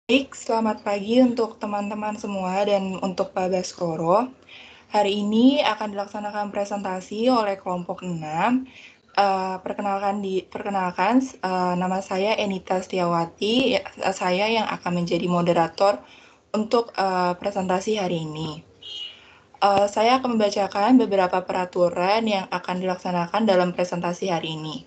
Baik, selamat pagi untuk teman-teman semua dan untuk Pak Baskoro. Hari ini akan dilaksanakan presentasi oleh kelompok 6. Perkenalkan, nama saya Enita Setiawati. Saya yang akan menjadi moderator untuk presentasi hari ini. Saya akan membacakan beberapa peraturan yang akan dilaksanakan dalam presentasi hari ini.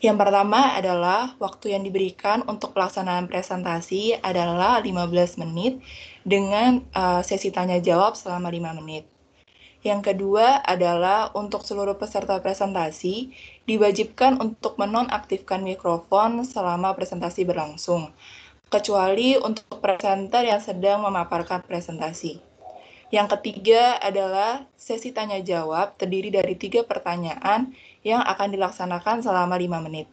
Yang pertama adalah waktu yang diberikan untuk pelaksanaan presentasi adalah 15 menit dengan sesi tanya jawab selama 5 menit. Yang kedua adalah untuk seluruh peserta presentasi diwajibkan untuk menonaktifkan mikrofon selama presentasi berlangsung, kecuali untuk presenter yang sedang memaparkan presentasi. Yang ketiga adalah sesi tanya jawab terdiri dari 3 pertanyaan yang akan dilaksanakan selama 5 menit.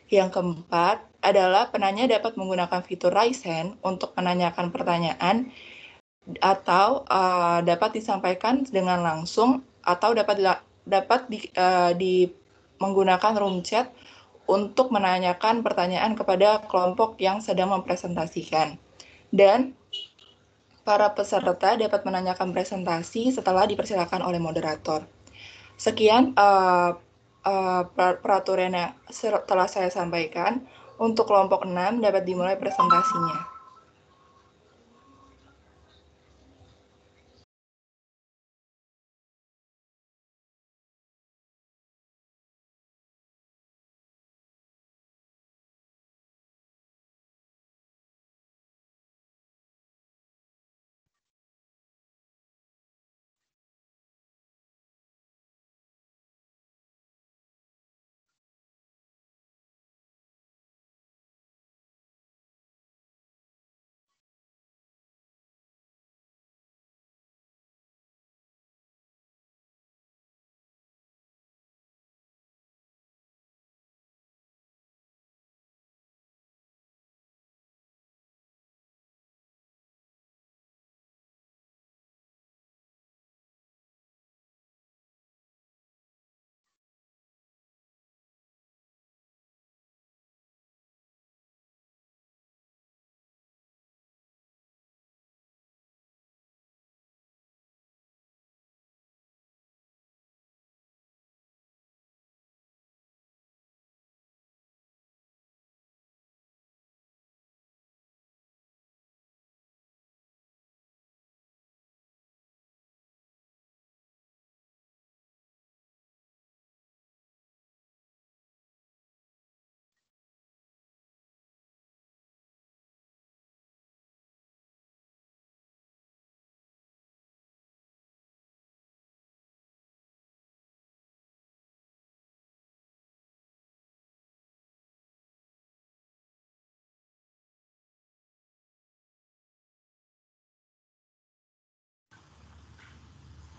Yang keempat adalah penanya dapat menggunakan fitur Raise Hand untuk menanyakan pertanyaan atau dapat disampaikan dengan langsung atau dapat menggunakan room chat untuk menanyakan pertanyaan kepada kelompok yang sedang mempresentasikan. Dan para peserta dapat menanyakan presentasi setelah dipersilakan oleh moderator. Sekian peraturan yang telah saya sampaikan. Untuk kelompok 6 dapat dimulai presentasinya.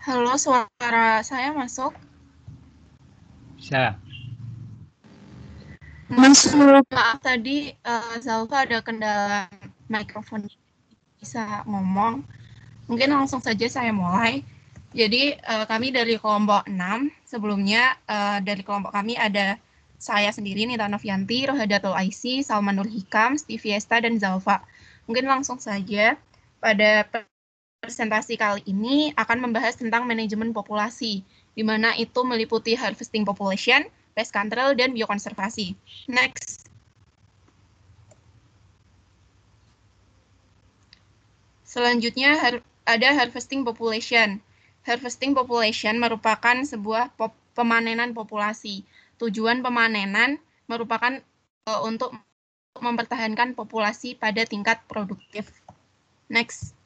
Halo, suara saya masuk? Bisa. Masuk. Maaf tadi Zalfa ada kendala mikrofon, bisa ngomong. Mungkin langsung saja saya mulai. Jadi kami dari kelompok 6, sebelumnya dari kelompok kami ada saya sendiri, Nita Novianti, Rohadatul Aisy, Salman Nur Hikam, Stevie Esta, dan Zalfa. Mungkin langsung saja pada presentasi kali ini akan membahas tentang manajemen populasi, di mana itu meliputi harvesting population, pest control, dan biokonservasi. Next. Selanjutnya ada harvesting population. Harvesting population merupakan sebuah pemanenan populasi. Tujuan pemanenan merupakan untuk mempertahankan populasi pada tingkat produktif. Next.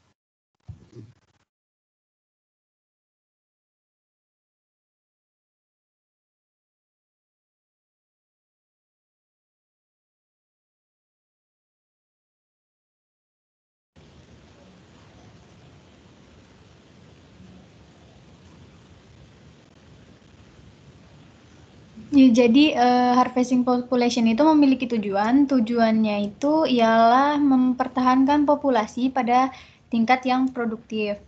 Ya, jadi harvesting population itu memiliki tujuan. Tujuannya itu ialah mempertahankan populasi pada tingkat yang produktif.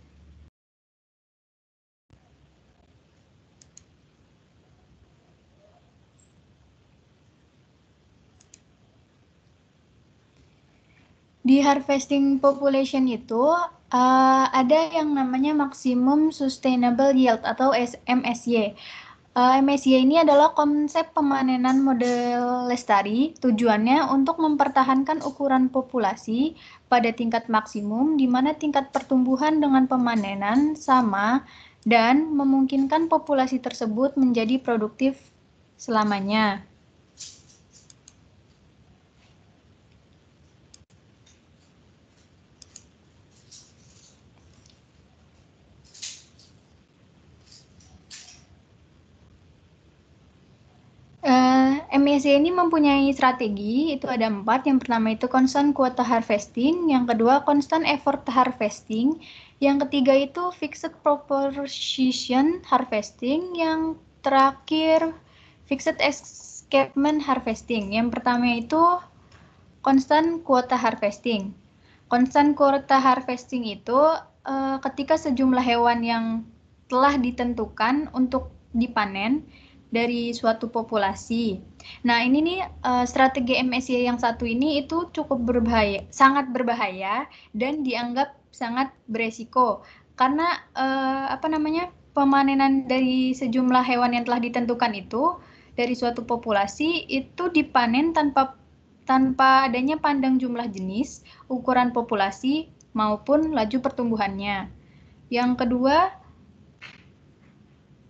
Di harvesting population itu ada yang namanya maximum sustainable yield atau MSY. MSY ini adalah konsep pemanenan model lestari. Tujuannya untuk mempertahankan ukuran populasi pada tingkat maksimum, di mana tingkat pertumbuhan dengan pemanenan sama dan memungkinkan populasi tersebut menjadi produktif selamanya. MSY ini mempunyai strategi, itu ada 4. Yang pertama itu constant quota harvesting, yang kedua constant effort harvesting, yang ketiga itu fixed proportion harvesting, yang terakhir fixed escapement harvesting. Yang pertama itu constant quota harvesting. Constant quota harvesting itu ketika sejumlah hewan yang telah ditentukan untuk dipanen dari suatu populasi. Nah, ini nih strategi MSY yang satu ini itu cukup berbahaya, sangat berbahaya dan dianggap sangat beresiko karena pemanenan dari sejumlah hewan yang telah ditentukan itu dari suatu populasi itu dipanen tanpa adanya pandang jumlah jenis, ukuran populasi maupun laju pertumbuhannya. Yang kedua,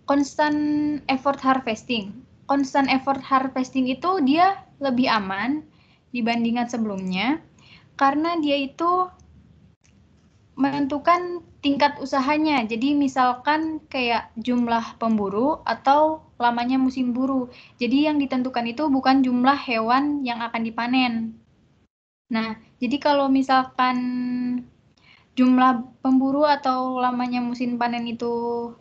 constant effort harvesting. Constant effort harvesting itu dia lebih aman dibandingkan sebelumnya karena dia itu menentukan tingkat usahanya. Jadi misalkan kayak jumlah pemburu atau lamanya musim buru. Jadi yang ditentukan itu bukan jumlah hewan yang akan dipanen. Nah, jadi kalau misalkan jumlah pemburu atau lamanya musim panen itu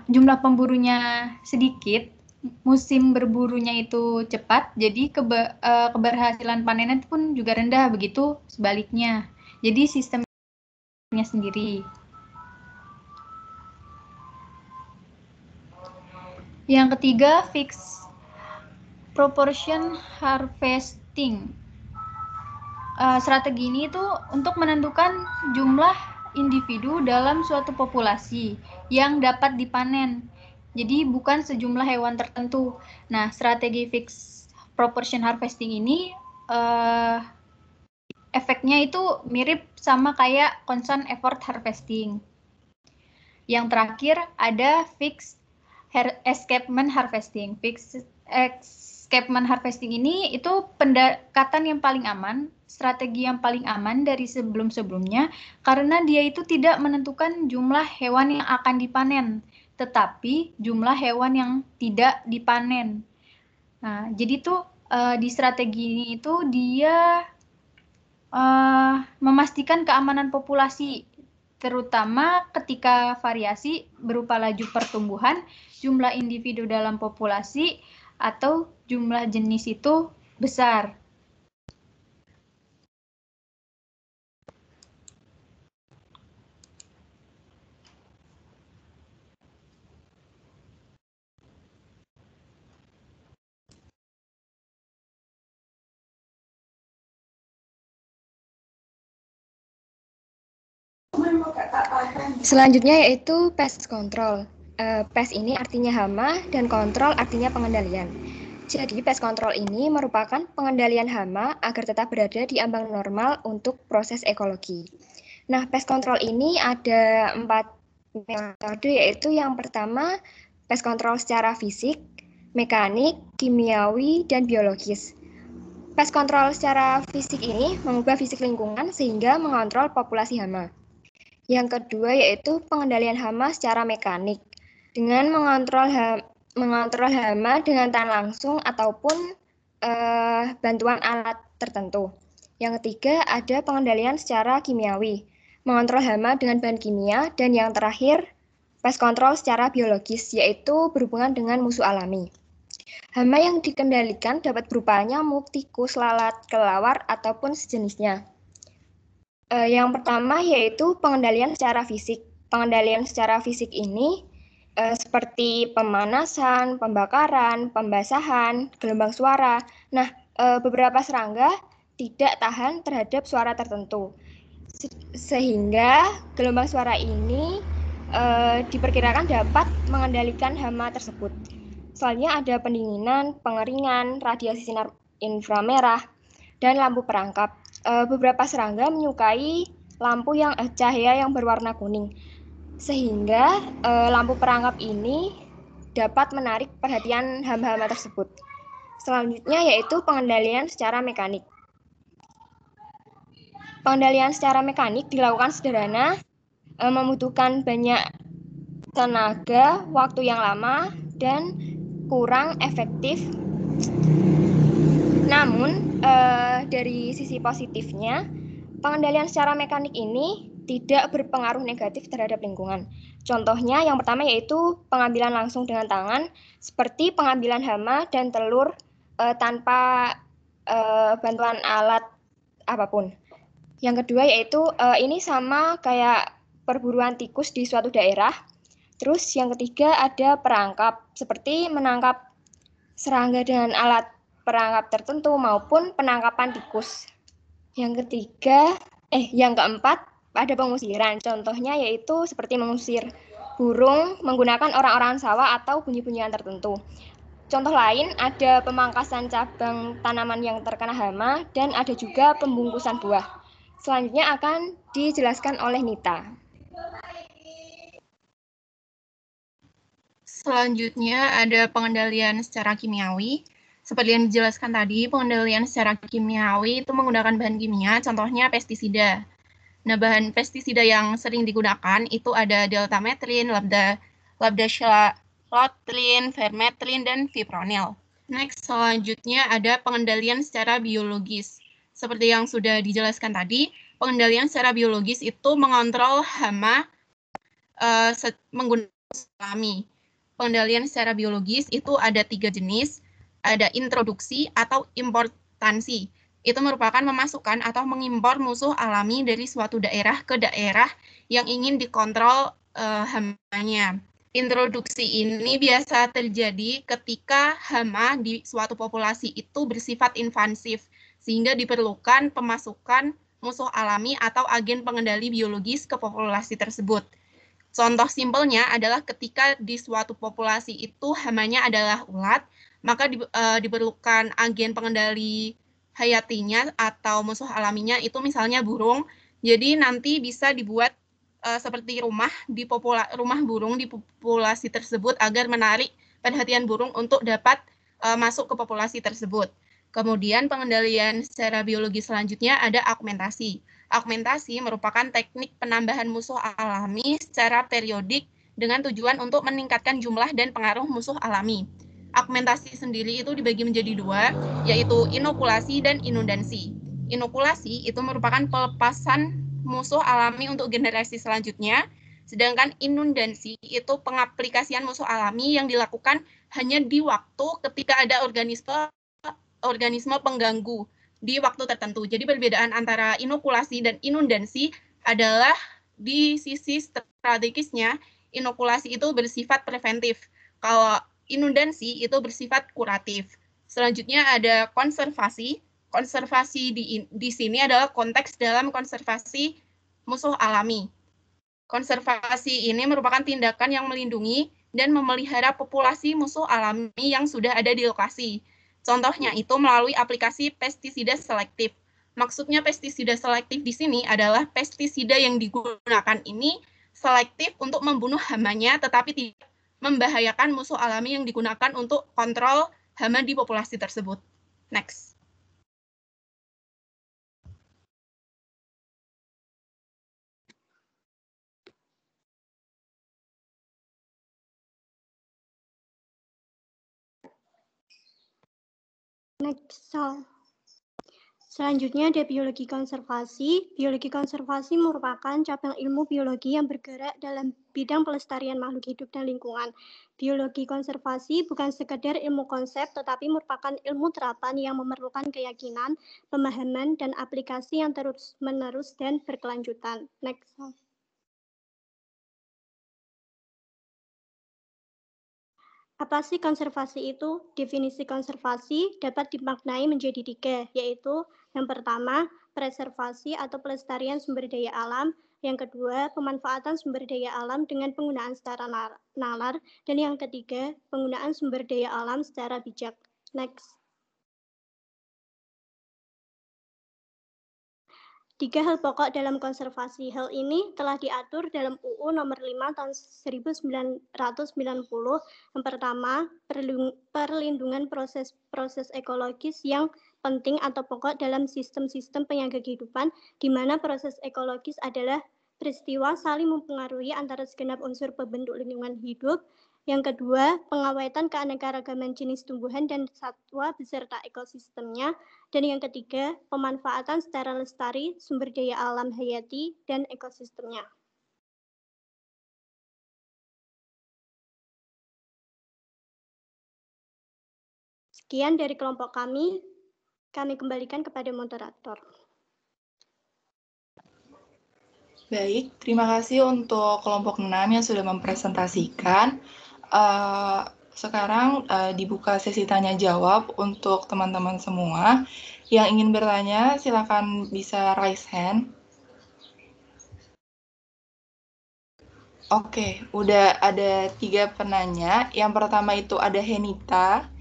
jumlah pemburunya sedikit, musim berburunya itu cepat, jadi keberhasilan panennya pun juga rendah, begitu sebaliknya. Jadi sistemnya sendiri. Yang ketiga, fixed proportion harvesting. Strategi ini itu untuk menentukan jumlah individu dalam suatu populasi yang dapat dipanen. Jadi bukan sejumlah hewan tertentu. Nah, strategi fixed proportion harvesting ini efeknya itu mirip sama kayak constant effort harvesting. Yang terakhir ada fixed escapement harvesting. Fixed escapement harvesting ini itu pendekatan yang paling aman, strategi yang paling aman dari sebelum-sebelumnya karena dia itu tidak menentukan jumlah hewan yang akan dipanen, tetapi jumlah hewan yang tidak dipanen. Nah, jadi tuh di strategi ini itu dia memastikan keamanan populasi, terutama ketika variasi berupa laju pertumbuhan, jumlah individu dalam populasi, atau jumlah jenis itu besar. Selanjutnya yaitu pest control. Pest ini artinya hama dan kontrol artinya pengendalian. Jadi pest control ini merupakan pengendalian hama agar tetap berada di ambang normal untuk proses ekologi. Nah, pest control ini ada 4 metode, yaitu yang pertama pest control secara fisik, mekanik, kimiawi, dan biologis. Pest control secara fisik ini mengubah fisik lingkungan sehingga mengontrol populasi hama. Yang kedua yaitu pengendalian hama secara mekanik dengan mengontrol hama dengan tangan langsung ataupun bantuan alat tertentu. Yang ketiga ada pengendalian secara kimiawi, mengontrol hama dengan bahan kimia, dan yang terakhir pest control secara biologis yaitu berhubungan dengan musuh alami. Hama yang dikendalikan dapat berupa nyamuk, tikus, lalat, kelelawar ataupun sejenisnya. Yang pertama yaitu pengendalian secara fisik. Pengendalian secara fisik ini seperti pemanasan, pembakaran, pembasahan, gelombang suara. Nah, beberapa serangga tidak tahan terhadap suara tertentu. Sehingga gelombang suara ini diperkirakan dapat mengendalikan hama tersebut. Selanjutnya ada pendinginan, pengeringan, radiasi sinar inframerah, dan lampu perangkap. Beberapa serangga menyukai lampu yang cahaya yang berwarna kuning, sehingga lampu perangkap ini dapat menarik perhatian hama-hama tersebut. Selanjutnya yaitu pengendalian secara mekanik. Pengendalian secara mekanik dilakukan sederhana, membutuhkan banyak tenaga, waktu yang lama, dan kurang efektif. Namun, dari sisi positifnya, pengendalian secara mekanik ini tidak berpengaruh negatif terhadap lingkungan. Contohnya yang pertama yaitu pengambilan langsung dengan tangan, seperti pengambilan hama dan telur tanpa bantuan alat apapun. Yang kedua yaitu ini sama kayak perburuan tikus di suatu daerah. Terus yang ketiga ada perangkap, seperti menangkap serangga dengan alat perangkap tertentu maupun penangkapan tikus. Yang keempat ada pengusiran. Contohnya yaitu seperti mengusir burung menggunakan orang-orang sawah atau bunyi-bunyian tertentu. Contoh lain ada pemangkasan cabang tanaman yang terkena hama dan ada juga pembungkusan buah. Selanjutnya akan dijelaskan oleh Nita. Selanjutnya ada pengendalian secara kimiawi. Seperti yang dijelaskan tadi, pengendalian secara kimiawi itu menggunakan bahan kimia, contohnya pestisida. Nah, bahan pestisida yang sering digunakan itu ada deltametrin, labdacilotlin, vermetrin, dan fipronil. Next, selanjutnya ada pengendalian secara biologis. Seperti yang sudah dijelaskan tadi, pengendalian secara biologis itu mengontrol hama menggunakan alami. Pengendalian secara biologis itu ada 3 jenis, ada introduksi atau importansi. Itu merupakan memasukkan atau mengimpor musuh alami dari suatu daerah ke daerah yang ingin dikontrol hamanya. Introduksi ini biasa terjadi ketika hama di suatu populasi itu bersifat invasif, sehingga diperlukan pemasukan musuh alami atau agen pengendali biologis ke populasi tersebut. Contoh simpelnya adalah ketika di suatu populasi itu hamanya adalah ulat, maka diperlukan agen pengendali hayatinya atau musuh alaminya itu misalnya burung. Jadi nanti bisa dibuat seperti rumah burung di populasi tersebut agar menarik perhatian burung untuk dapat masuk ke populasi tersebut. Kemudian pengendalian secara biologis selanjutnya ada augmentasi. Augmentasi merupakan teknik penambahan musuh alami secara periodik dengan tujuan untuk meningkatkan jumlah dan pengaruh musuh alami. Augmentasi sendiri itu dibagi menjadi 2, yaitu inokulasi dan inundansi. Inokulasi itu merupakan pelepasan musuh alami untuk generasi selanjutnya, sedangkan inundansi itu pengaplikasian musuh alami yang dilakukan hanya di waktu ketika ada organisme pengganggu di waktu tertentu. Jadi perbedaan antara inokulasi dan inundansi adalah di sisi strategisnya, inokulasi itu bersifat preventif. Kalau inundansi itu bersifat kuratif. Selanjutnya ada konservasi. Konservasi di sini adalah konteks dalam konservasi musuh alami. Konservasi ini merupakan tindakan yang melindungi dan memelihara populasi musuh alami yang sudah ada di lokasi. Contohnya itu melalui aplikasi pestisida selektif. Maksudnya pestisida selektif di sini adalah pestisida yang digunakan ini selektif untuk membunuh hamanya, tetapi tidak membahayakan musuh alami yang digunakan untuk kontrol hama di populasi tersebut. Next. Next. Selanjutnya ada biologi konservasi. Biologi konservasi merupakan cabang ilmu biologi yang bergerak dalam bidang pelestarian makhluk hidup dan lingkungan. Biologi konservasi bukan sekedar ilmu konsep, tetapi merupakan ilmu terapan yang memerlukan keyakinan, pemahaman, dan aplikasi yang terus-menerus dan berkelanjutan. Next. Apa sih konservasi itu? Definisi konservasi dapat dimaknai menjadi 3, yaitu yang pertama, preservasi atau pelestarian sumber daya alam, yang kedua, pemanfaatan sumber daya alam dengan penggunaan secara nalar, dan yang ketiga, penggunaan sumber daya alam secara bijak. Next. 3 hal pokok dalam konservasi. Hal ini telah diatur dalam UU nomor 5 tahun 1990. Yang pertama, perlindungan proses ekologis yang penting atau pokok dalam sistem-sistem penyangga kehidupan, di mana proses ekologis adalah peristiwa saling mempengaruhi antara segenap unsur pembentuk lingkungan hidup. Yang kedua, pengawetan keanekaragaman jenis tumbuhan dan satwa beserta ekosistemnya. Dan yang ketiga, pemanfaatan secara lestari sumber daya alam hayati dan ekosistemnya. Sekian dari kelompok kami kembalikan kepada moderator. Baik, terima kasih untuk kelompok 6 yang sudah mempresentasikan. Sekarang dibuka sesi tanya jawab untuk teman-teman semua. Yang ingin bertanya, silakan bisa raise hand. Oke, udah ada 3 penanya. Yang pertama itu ada Henita,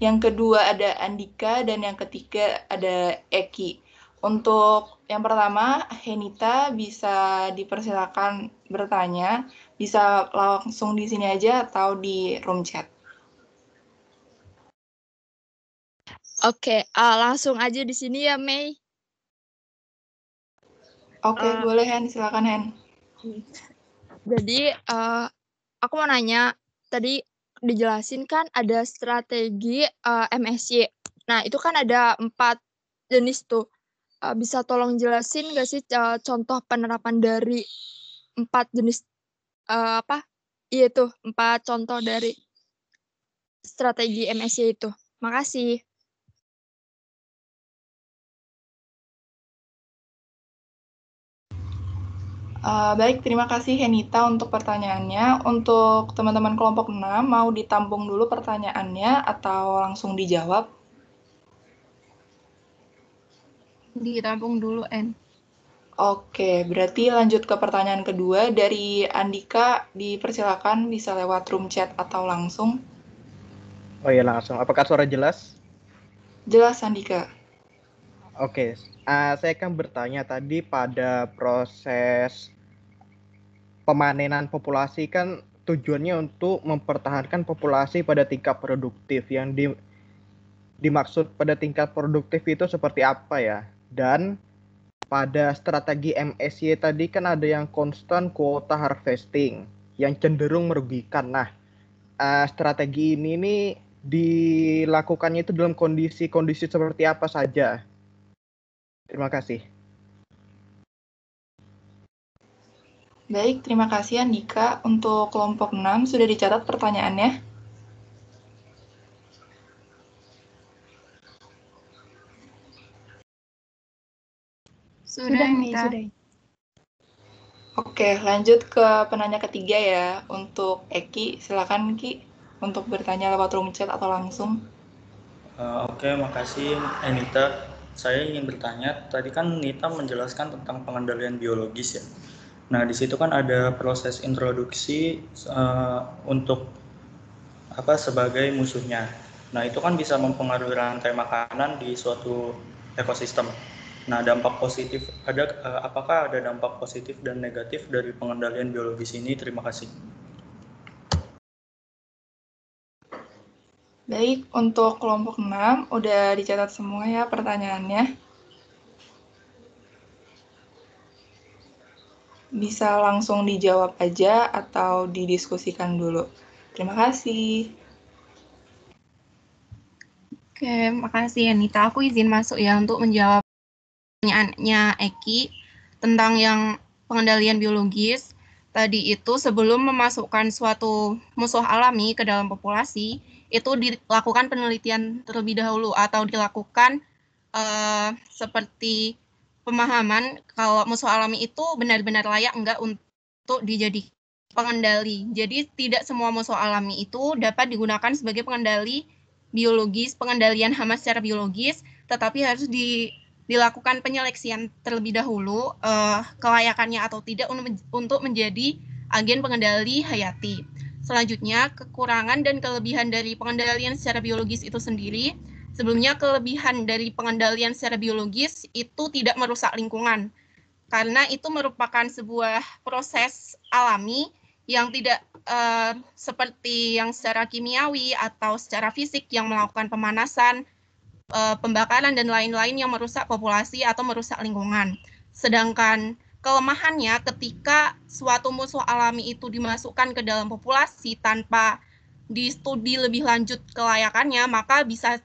yang kedua ada Andika, dan yang ketiga ada Eki. Untuk yang pertama, Henita bisa dipersilakan bertanya, bisa langsung di sini aja atau di room chat. Oke, langsung aja di sini ya, Mei. Oke, boleh Hen, silakan Hen. Jadi, aku mau nanya, tadi dijelasin kan ada strategi MSY. Nah, itu kan ada 4 jenis tuh. Bisa tolong jelasin nggak sih contoh penerapan dari 4 jenis Iya tuh, 4 contoh dari strategi MSY itu. Makasih. Baik, terima kasih Henita untuk pertanyaannya. Untuk teman-teman kelompok 6, mau ditampung dulu pertanyaannya atau langsung dijawab? Ditampung dulu, N. Oke, berarti lanjut ke pertanyaan kedua. Dari Andika, dipersilakan bisa lewat room chat atau langsung. Oh iya, langsung. Apakah suara jelas? Jelas, Andika. Oke, saya akan bertanya tadi pada proses pemanenan populasi kan tujuannya untuk mempertahankan populasi pada tingkat produktif. Yang dimaksud pada tingkat produktif itu seperti apa ya? Dan pada strategi MSY tadi kan ada yang constant quota harvesting yang cenderung merugikan. Nah, strategi ini nih dilakukannya itu dalam kondisi-kondisi seperti apa saja? Terima kasih. Baik, terima kasih Andika. Untuk kelompok 6, sudah dicatat pertanyaannya? Sudah, Nita. Sudah. Oke, lanjut ke penanya ketiga ya. Untuk Eki, silakan Ki untuk bertanya lewat room chat atau langsung. Oke, makasih Anita. Saya ingin bertanya, tadi kan Nita menjelaskan tentang pengendalian biologis ya. Nah, di situ kan ada proses introduksi untuk sebagai musuhnya. Nah, itu kan bisa mempengaruhi rantai makanan di suatu ekosistem. Nah, dampak positif apakah ada dampak positif dan negatif dari pengendalian biologis ini? Terima kasih. Baik, untuk kelompok 6, udah dicatat semua ya pertanyaannya. Bisa langsung dijawab aja atau didiskusikan dulu. Terima kasih. Oke, makasih Anita. Aku izin masuk ya untuk menjawab pertanyaannya Eki tentang yang pengendalian biologis. Tadi itu sebelum memasukkan suatu musuh alami ke dalam populasi, itu dilakukan penelitian terlebih dahulu atau dilakukan seperti pemahaman kalau musuh alami itu benar-benar layak enggak untuk dijadikan pengendali. Jadi tidak semua musuh alami itu dapat digunakan sebagai pengendali biologis, pengendalian hama secara biologis, tetapi harus dilakukan penyeleksian terlebih dahulu kelayakannya atau tidak untuk menjadi agen pengendali hayati. Selanjutnya, kekurangan dan kelebihan dari pengendalian secara biologis itu sendiri. Sebelumnya, kelebihan dari pengendalian secara biologis itu tidak merusak lingkungan, karena itu merupakan sebuah proses alami yang tidak seperti yang secara kimiawi atau secara fisik yang melakukan pemanasan, pembakaran, dan lain-lain yang merusak populasi atau merusak lingkungan. Sedangkan kelemahannya ketika suatu musuh alami itu dimasukkan ke dalam populasi tanpa di-studi lebih lanjut kelayakannya, maka bisa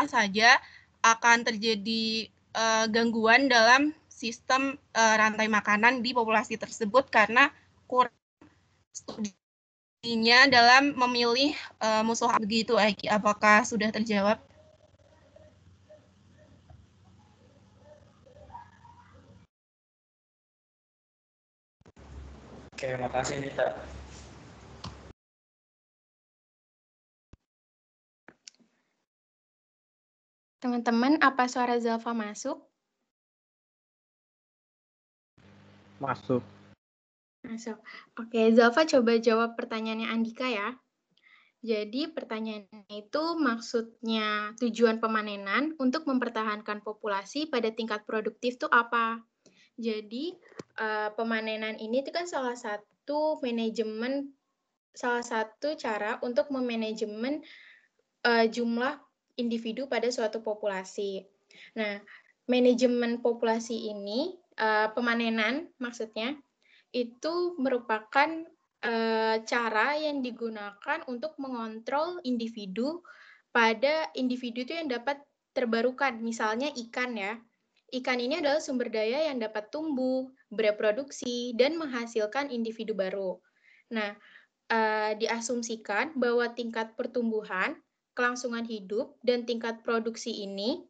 saja akan terjadi gangguan dalam sistem rantai makanan di populasi tersebut karena kurang studinya dalam memilih musuh begitu. Apakah sudah terjawab? Oke, makasih Nita. Teman-teman, apa suara Zalfa masuk? Masuk. Masuk. Oke, Zalfa coba jawab pertanyaannya Andika ya. Jadi pertanyaannya itu maksudnya tujuan pemanenan untuk mempertahankan populasi pada tingkat produktif itu apa? Jadi pemanenan ini itu kan salah satu cara untuk memanajemen jumlah individu pada suatu populasi. Nah, manajemen populasi ini, pemanenan maksudnya, itu merupakan cara yang digunakan untuk mengontrol individu pada individu itu yang dapat terbarukan. Misalnya ikan ya. Ikan ini adalah sumber daya yang dapat tumbuh, bereproduksi, dan menghasilkan individu baru. Nah, diasumsikan bahwa tingkat pertumbuhan, kelangsungan hidup, dan tingkat produksi ini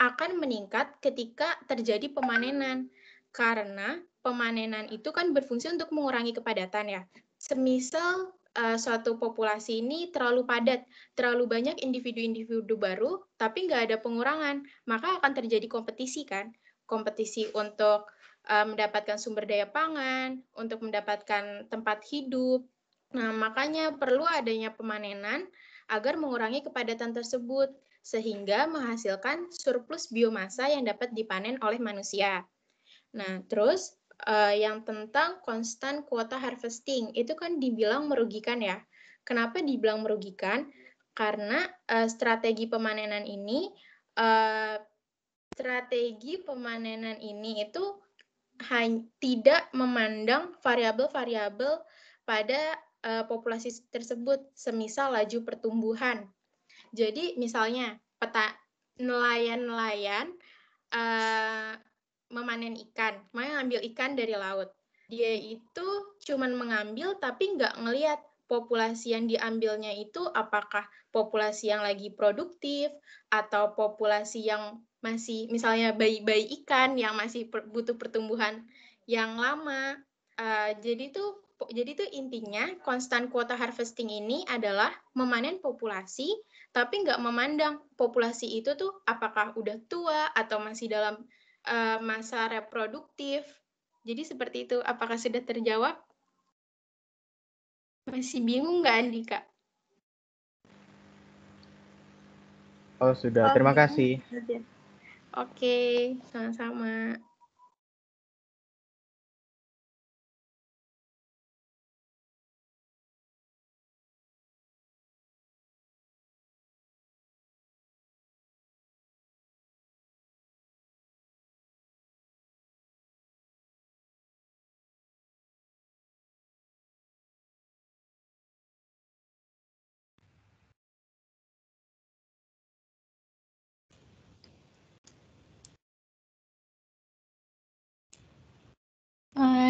akan meningkat ketika terjadi pemanenan. Karena pemanenan itu kan berfungsi untuk mengurangi kepadatan ya. Semisal suatu populasi ini terlalu padat, terlalu banyak individu-individu baru, tapi nggak ada pengurangan, maka akan terjadi kompetisi kan. Kompetisi untuk mendapatkan sumber daya pangan, untuk mendapatkan tempat hidup. Nah, makanya perlu adanya pemanenan agar mengurangi kepadatan tersebut, sehingga menghasilkan surplus biomasa yang dapat dipanen oleh manusia. Nah, terus yang tentang konstan kuota harvesting, itu kan dibilang merugikan ya. Kenapa dibilang merugikan? Karena strategi pemanenan ini itu tidak memandang variabel-variabel pada populasi tersebut, semisal laju pertumbuhan. Jadi misalnya nelayan-nelayan memanen ikan, mengambil ikan dari laut. Dia itu cuman mengambil tapi nggak ngelihat populasi yang diambilnya itu apakah populasi yang lagi produktif atau populasi yang masih misalnya bayi-bayi ikan yang masih butuh pertumbuhan yang lama. Jadi tuh intinya konstan kuota harvesting ini adalah memanen populasi tapi nggak memandang populasi itu tuh apakah udah tua atau masih dalam masa reproduktif. Jadi seperti itu. Apakah sudah terjawab? Masih bingung nggak Andika? Oh, sudah. Terima kasih. Oke, sama-sama.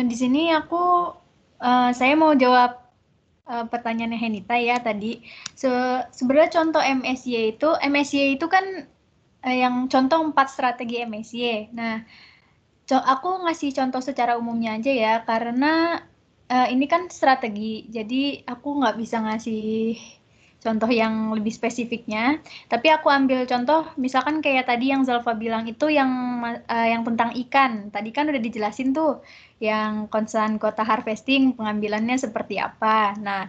Di sini saya mau jawab pertanyaannya Henita ya tadi. Sebenarnya contoh MSY itu kan yang contoh 4 strategi MSY. Nah, aku ngasih contoh secara umumnya aja ya, karena ini kan strategi, jadi aku nggak bisa ngasih contoh yang lebih spesifiknya, tapi aku ambil contoh misalkan kayak tadi yang Zalfa bilang itu yang tentang ikan. Tadi kan udah dijelasin tuh yang concern quota harvesting pengambilannya seperti apa. Nah,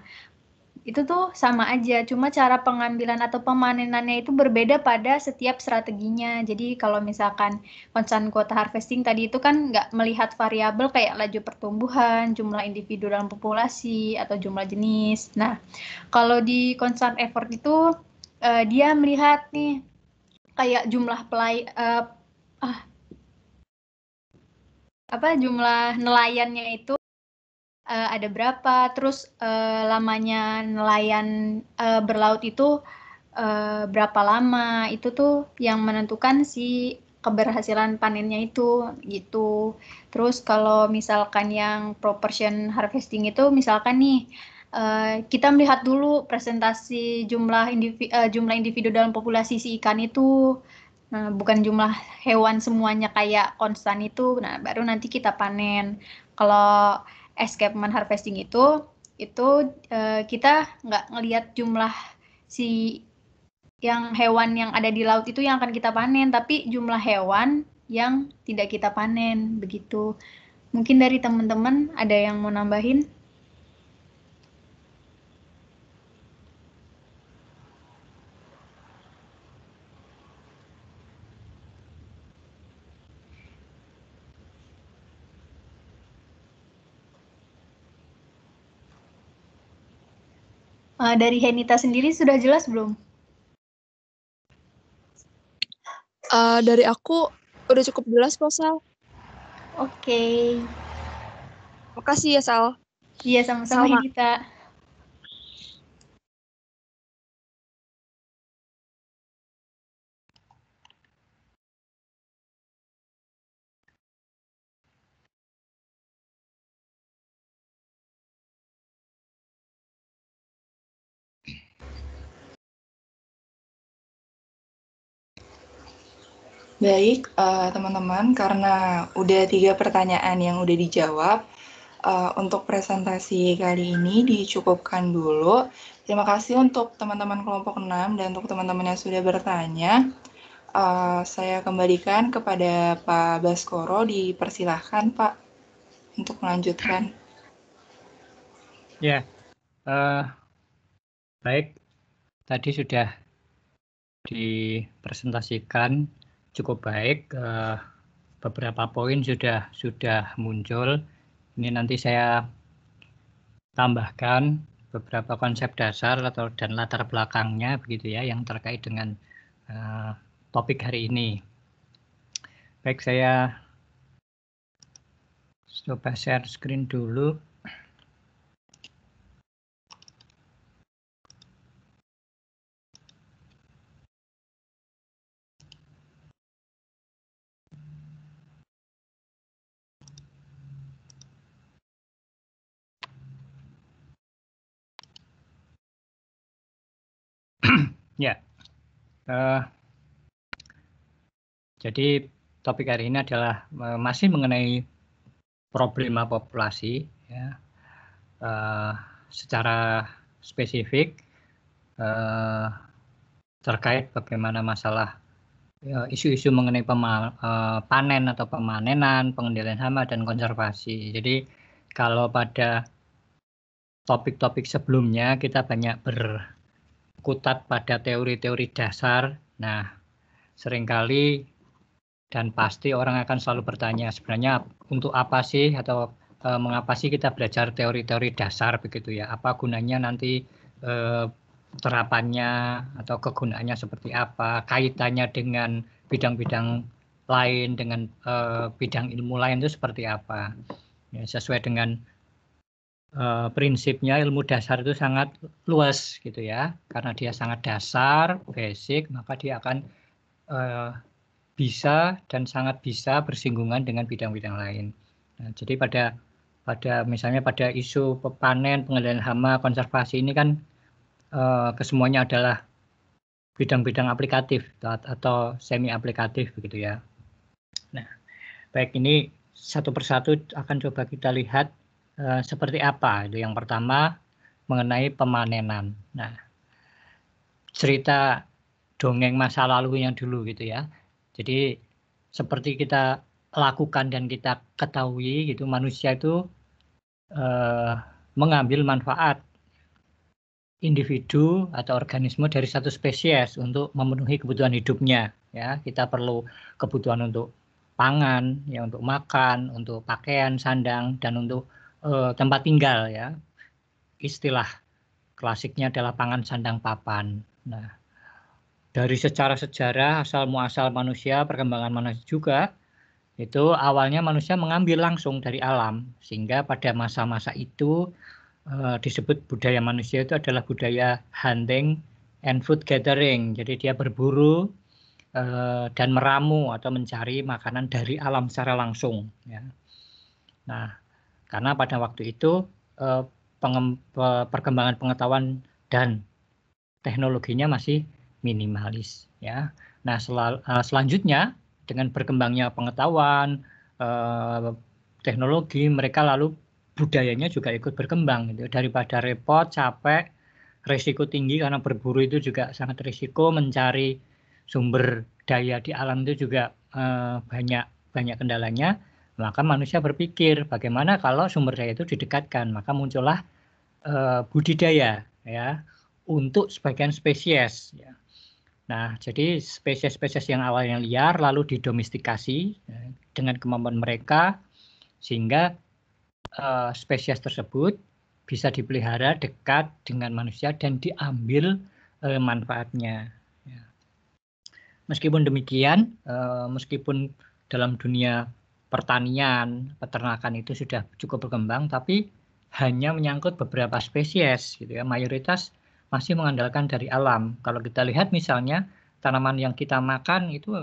itu tuh sama aja, cuma cara pengambilan atau pemanenannya itu berbeda pada setiap strateginya. Jadi kalau misalkan concern quota harvesting tadi itu kan nggak melihat variabel kayak laju pertumbuhan, jumlah individu dalam populasi, atau jumlah jenis. Nah, kalau di concern effort itu dia melihat nih kayak jumlah jumlah nelayannya itu ada berapa, terus lamanya nelayan berlaut itu berapa lama, itu tuh yang menentukan si keberhasilan panennya itu gitu. Terus kalau misalkan yang proportion harvesting itu misalkan nih kita melihat dulu presentasi jumlah individu dalam populasi si ikan itu. Nah, bukan jumlah hewan semuanya kayak konstan itu. Nah, baru nanti kita panen. Kalau escapement harvesting itu kita nggak ngelihat jumlah si yang hewan yang ada di laut itu yang akan kita panen, tapi jumlah hewan yang tidak kita panen, begitu. Mungkin dari teman-teman ada yang mau nambahin? Dari Henita sendiri sudah jelas belum? Dari aku udah cukup jelas kok, Sal. Oke. Makasih ya, Sal. Iya, sama-sama Henita. Baik, teman-teman, karena udah 3 pertanyaan yang udah dijawab, untuk presentasi kali ini dicukupkan dulu. Terima kasih untuk teman-teman kelompok 6 dan untuk teman-teman yang sudah bertanya. Saya kembalikan kepada Pak Baskoro, dipersilahkan Pak untuk melanjutkan. Ya, baik. Tadi sudah dipresentasikan cukup baik. Beberapa poin sudah muncul. Ini nanti saya tambahkan beberapa konsep dasar dan latar belakangnya begitu ya yang terkait dengan topik hari ini. Baik, saya coba share screen dulu. Ya, jadi topik hari ini adalah masih mengenai problema populasi, ya, secara spesifik terkait bagaimana masalah isu-isu mengenai panen atau pemanenan, pengendalian hama dan konservasi. Jadi kalau pada topik-topik sebelumnya kita banyak berkutat pada teori-teori dasar. Nah, seringkali dan pasti orang akan selalu bertanya sebenarnya untuk apa sih atau mengapa sih kita belajar teori-teori dasar begitu ya? Apa gunanya nanti terapannya atau kegunaannya seperti apa? Kaitannya dengan bidang-bidang lain, dengan bidang ilmu lain itu seperti apa? Ya, sesuai dengan prinsipnya ilmu dasar itu sangat luas gitu ya, karena dia sangat dasar, basic, maka dia akan bisa dan sangat bisa bersinggungan dengan bidang-bidang lain. Nah, jadi misalnya pada isu panen, pengendalian hama, konservasi ini kan kesemuanya adalah bidang-bidang aplikatif atau semi aplikatif begitu ya. Nah, baik, ini satu persatu akan coba kita lihat seperti apa? Itu yang pertama mengenai pemanenan. Nah, cerita dongeng masa lalu yang dulu gitu ya. Jadi seperti kita lakukan dan kita ketahui gitu, manusia itu mengambil manfaat individu atau organisme dari satu spesies untuk memenuhi kebutuhan hidupnya. Ya, kita perlu kebutuhan untuk pangan, ya, untuk makan, untuk pakaian, sandang, dan untuk tempat tinggal. Ya, istilah klasiknya adalah pangan, sandang, papan. Nah, dari secara sejarah asal muasal manusia, perkembangan manusia juga, itu awalnya manusia mengambil langsung dari alam, sehingga pada masa-masa itu disebut budaya manusia itu adalah budaya hunting and food gathering. Jadi dia berburu dan meramu atau mencari makanan dari alam secara langsung. Ya. Nah, karena pada waktu itu perkembangan pengetahuan dan teknologinya masih minimalis. Ya. Nah, selanjutnya dengan berkembangnya pengetahuan, teknologi, mereka lalu budayanya juga ikut berkembang gitu. Daripada repot, capek, risiko tinggi karena berburu itu juga sangat risiko, mencari sumber daya di alam itu juga banyak kendalanya. Maka manusia berpikir bagaimana kalau sumber daya itu didekatkan, maka muncullah budidaya ya untuk sebagian spesies. Ya. Nah, jadi spesies-spesies yang awalnya liar lalu didomestikasi ya, dengan kemampuan mereka sehingga spesies tersebut bisa dipelihara dekat dengan manusia dan diambil manfaatnya. Ya. Meskipun demikian, meskipun dalam dunia pertanian, peternakan itu sudah cukup berkembang, tapi hanya menyangkut beberapa spesies, gitu ya. Mayoritas masih mengandalkan dari alam. Kalau kita lihat misalnya tanaman yang kita makan itu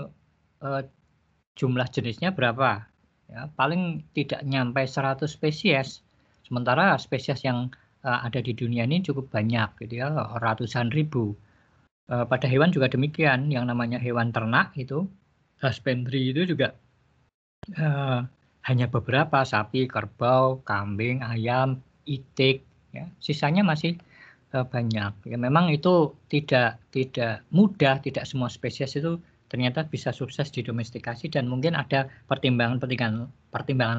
jumlah jenisnya berapa? Ya, paling tidak nyampe 100 spesies. Sementara spesies yang ada di dunia ini cukup banyak, gitu ya, ratusan ribu. Pada hewan juga demikian, yang namanya hewan ternak itu, husbandry itu juga hanya beberapa, sapi, kerbau, kambing, ayam, itik, ya, sisanya masih banyak. Ya, memang itu tidak mudah, tidak semua spesies itu ternyata bisa sukses didomestikasi dan mungkin ada pertimbangan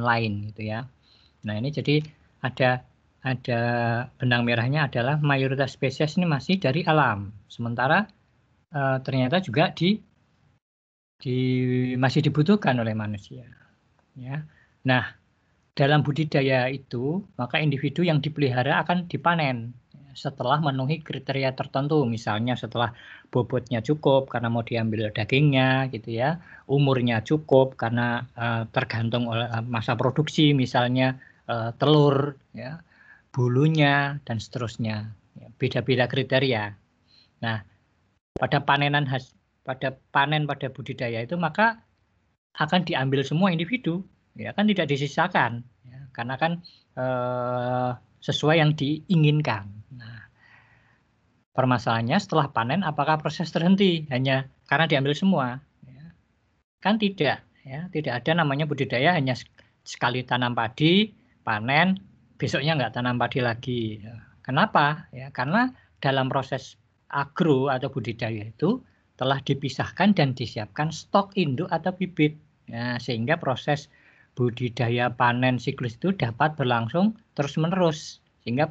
lain gitu ya. Nah, ini jadi ada benang merahnya adalah mayoritas spesies ini masih dari alam. Sementara ternyata juga masih dibutuhkan oleh manusia. Ya. Nah, dalam budidaya itu, maka individu yang dipelihara akan dipanen setelah memenuhi kriteria tertentu, misalnya setelah bobotnya cukup karena mau diambil dagingnya, gitu ya, umurnya cukup karena tergantung oleh masa produksi, misalnya telur, ya, bulunya dan seterusnya, beda-beda kriteria. Nah, pada panen pada budidaya itu maka akan diambil semua individu, ya kan tidak disisakan, ya, karena kan sesuai yang diinginkan. Nah, permasalahannya setelah panen apakah proses terhenti hanya karena diambil semua? Ya, kan tidak, ya, tidak ada namanya budidaya hanya sekali tanam padi, panen, besoknya nggak tanam padi lagi. Ya. Kenapa? Ya, karena dalam proses agro atau budidaya itu telah dipisahkan dan disiapkan stok induk atau bibit. Ya, sehingga proses budidaya panen siklus itu dapat berlangsung terus-menerus. Sehingga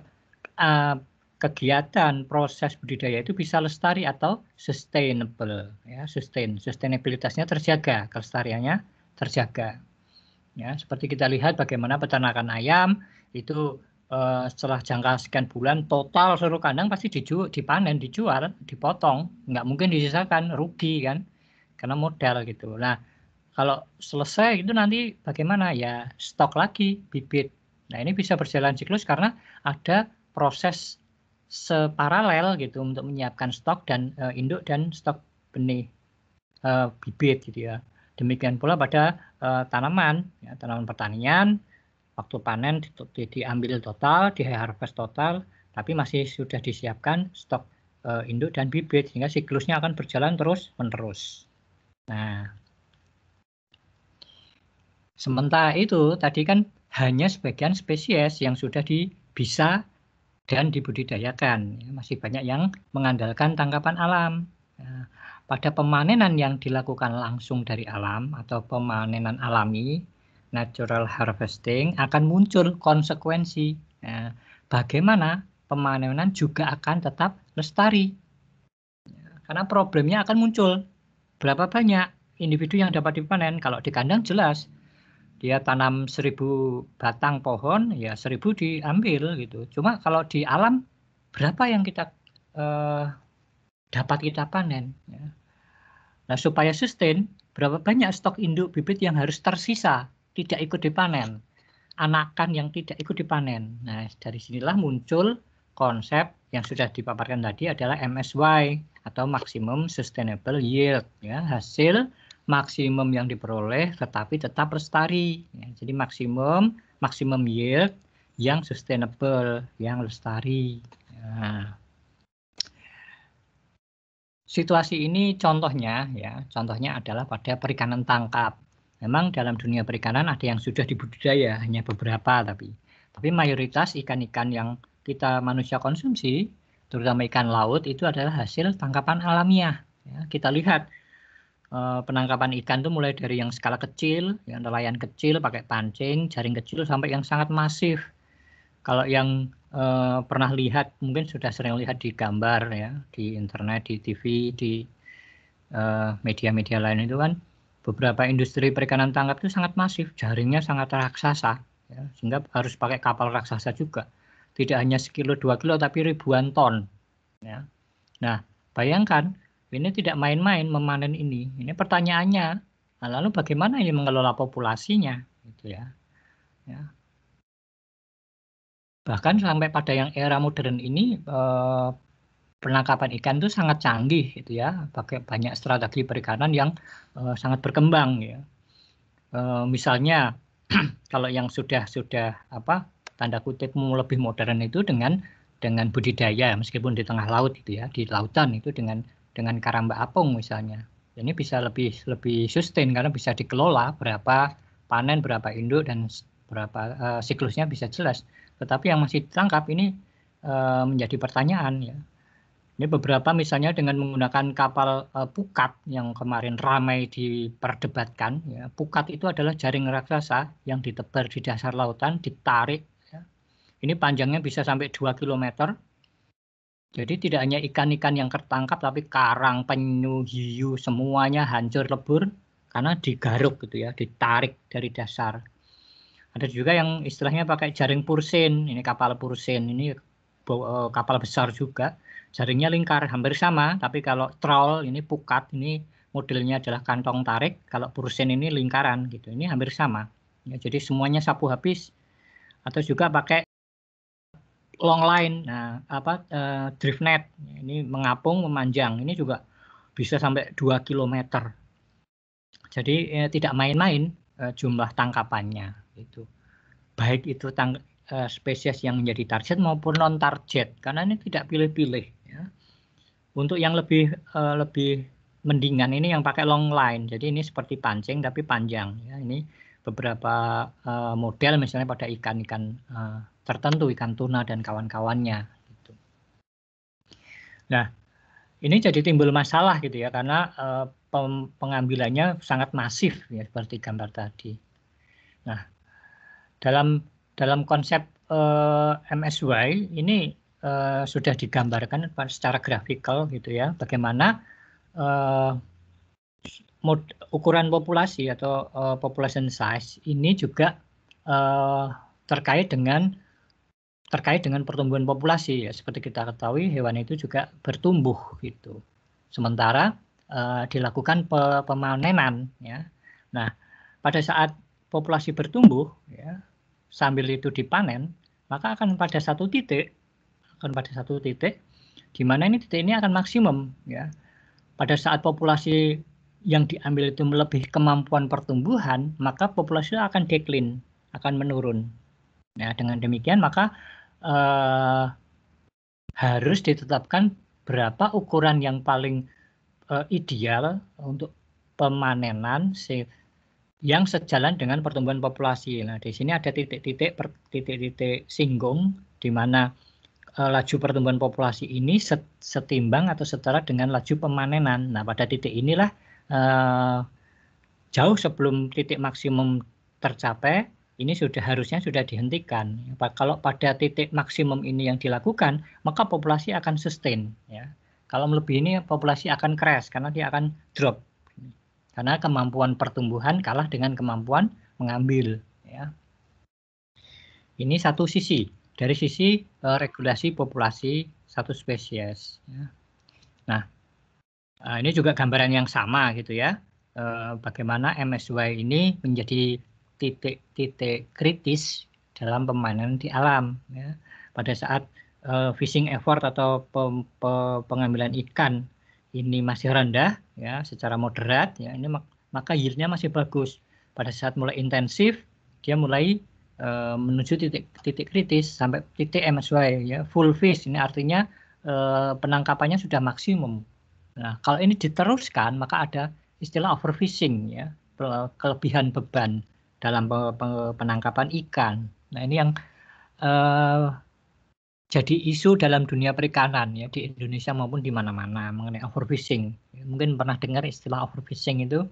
kegiatan proses budidaya itu bisa lestari atau sustainable. Ya, sustainabilitasnya terjaga, kelestariannya terjaga. Ya, seperti kita lihat bagaimana peternakan ayam itu setelah jangka sekian bulan total seluruh kandang pasti dipanen, dijual, dipotong, nggak mungkin disisakan, rugi kan, karena modal gitu. Nah, kalau selesai itu nanti bagaimana ya, stok lagi bibit. Nah, ini bisa berjalan siklus karena ada proses separalel gitu untuk menyiapkan stok dan induk dan stok benih bibit gitu ya. Demikian pula pada tanaman, ya, tanaman pertanian. Waktu panen diambil total, di harvest total, tapi masih sudah disiapkan stok induk dan bibit, sehingga siklusnya akan berjalan terus-menerus. Nah, sementara itu tadi kan hanya sebagian spesies yang sudah bisa dan dibudidayakan. Masih banyak yang mengandalkan tangkapan alam. Nah, pada pemanenan yang dilakukan langsung dari alam atau pemanenan alami, natural harvesting, akan muncul konsekuensi. Nah, bagaimana pemanenan juga akan tetap lestari. Karena problemnya akan muncul. Berapa banyak individu yang dapat dipanen? Kalau di kandang jelas. Dia tanam 1000 batang pohon, ya 1000 diambil gitu. Cuma kalau di alam, berapa yang kita dapat kita panen? Ya. Nah, supaya sustain, berapa banyak stok induk bibit yang harus tersisa, tidak ikut dipanen. Anakan yang tidak ikut dipanen. Nah, dari sinilah muncul konsep yang sudah dipaparkan tadi adalah MSY atau Maximum Sustainable Yield. Ya, hasil maksimum yang diperoleh tetapi tetap lestari. Ya, jadi maksimum yield yang sustainable, yang lestari. Nah, situasi ini contohnya adalah pada perikanan tangkap. Memang dalam dunia perikanan ada yang sudah dibudidaya, hanya beberapa tapi mayoritas ikan-ikan yang kita manusia konsumsi, terutama ikan laut, itu adalah hasil tangkapan alamiah. Ya, kita lihat penangkapan ikan itu mulai dari yang skala kecil, yang nelayan kecil pakai pancing, jaring kecil sampai yang sangat masif. Kalau yang pernah lihat, mungkin sudah sering lihat di gambar ya, di internet, di TV, di media-media lain itu kan, beberapa industri perikanan tangkap itu sangat masif, jaringnya sangat raksasa, ya, sehingga harus pakai kapal raksasa juga. Tidak hanya sekilo 2 kilo, tapi ribuan ton. Ya. Nah, bayangkan, ini tidak main-main memanen ini. Ini pertanyaannya, nah, lalu bagaimana ini mengelola populasinya? Gitu ya. Ya. Bahkan sampai pada yang era modern ini, penangkapan ikan itu sangat canggih, gitu ya. Pakai banyak strategi perikanan yang sangat berkembang, ya. Misalnya, kalau yang sudah tanda kutip lebih modern itu dengan budidaya, meskipun di tengah laut, gitu ya, di lautan itu dengan karamba apung misalnya. Ini bisa lebih sustain karena bisa dikelola berapa panen, berapa induk, dan berapa siklusnya bisa jelas. Tetapi yang masih ditangkap ini menjadi pertanyaan ya. Ini beberapa misalnya dengan menggunakan kapal pukat yang kemarin ramai diperdebatkan. Ya. Pukat itu adalah jaring raksasa yang ditebar di dasar lautan, ditarik. Ya. Ini panjangnya bisa sampai 2 km. Jadi tidak hanya ikan-ikan yang tertangkap, tapi karang, penyu, hiu, semuanya hancur lebur karena digaruk gitu ya, ditarik dari dasar. Ada juga yang istilahnya pakai jaring pursin, ini kapal pursin, ini kapal besar juga, jaringnya lingkar, hampir sama, tapi kalau trawl, ini pukat, ini modelnya adalah kantong tarik, kalau pursin ini lingkaran gitu, ini hampir sama. Ya, jadi semuanya sapu habis, atau juga pakai long line, drift net, ini mengapung, memanjang, ini juga bisa sampai 2 km. Jadi tidak main-main jumlah tangkapannya, gitu. Baik itu spesies yang menjadi target maupun non target, karena ini tidak pilih-pilih. Ya. Untuk yang lebih mendingan ini yang pakai long line, jadi ini seperti pancing tapi panjang. Ya. Ini beberapa model misalnya pada ikan-ikan tertentu, ikan tuna dan kawan-kawannya. Gitu. Nah, ini jadi timbul masalah gitu ya, karena pengambilannya sangat masif ya, seperti gambar tadi. Nah, dalam konsep MSY ini sudah digambarkan secara grafikal gitu ya, bagaimana ukuran populasi atau population size ini juga terkait dengan pertumbuhan populasi ya. Seperti kita ketahui hewan itu juga bertumbuh gitu. Sementara dilakukan pemanenan ya. Nah, pada saat populasi bertumbuh ya, sambil itu dipanen, maka akan pada satu titik di mana titik ini akan maksimum ya. Pada saat populasi yang diambil itu melebihi kemampuan pertumbuhan, maka populasi akan decline, akan menurun. Nah, dengan demikian maka harus ditetapkan berapa ukuran yang paling ideal untuk pemanenan yang sejalan dengan pertumbuhan populasi. Nah, di sini ada titik-titik singgung di mana laju pertumbuhan populasi ini setimbang atau setara dengan laju pemanenan. Nah, pada titik inilah jauh sebelum titik maksimum tercapai, ini harusnya sudah dihentikan. Kalau pada titik maksimum ini yang dilakukan, maka populasi akan sustain. Ya. Kalau melebihi ini, populasi akan crash karena dia akan drop. Karena kemampuan pertumbuhan kalah dengan kemampuan mengambil. Ya. Ini satu sisi. Dari sisi regulasi populasi satu spesies. Ya. Nah, ini juga gambaran yang sama gitu ya. Bagaimana MSY ini menjadi titik-titik kritis dalam pemanenan di alam. Ya. Pada saat fishing effort atau pengambilan ikan ini masih rendah, ya, secara moderat, ya, ini maka yield-nya masih bagus. Pada saat mulai intensif, dia mulai menuju titik kritis sampai titik MSY, ya, full fish. Ini artinya penangkapannya sudah maksimum. Nah, kalau ini diteruskan, maka ada istilah overfishing, ya, kelebihan beban dalam penangkapan ikan. Nah, ini yang jadi isu dalam dunia perikanan, ya, di Indonesia maupun di mana-mana mengenai overfishing. Mungkin pernah dengar istilah overfishing itu,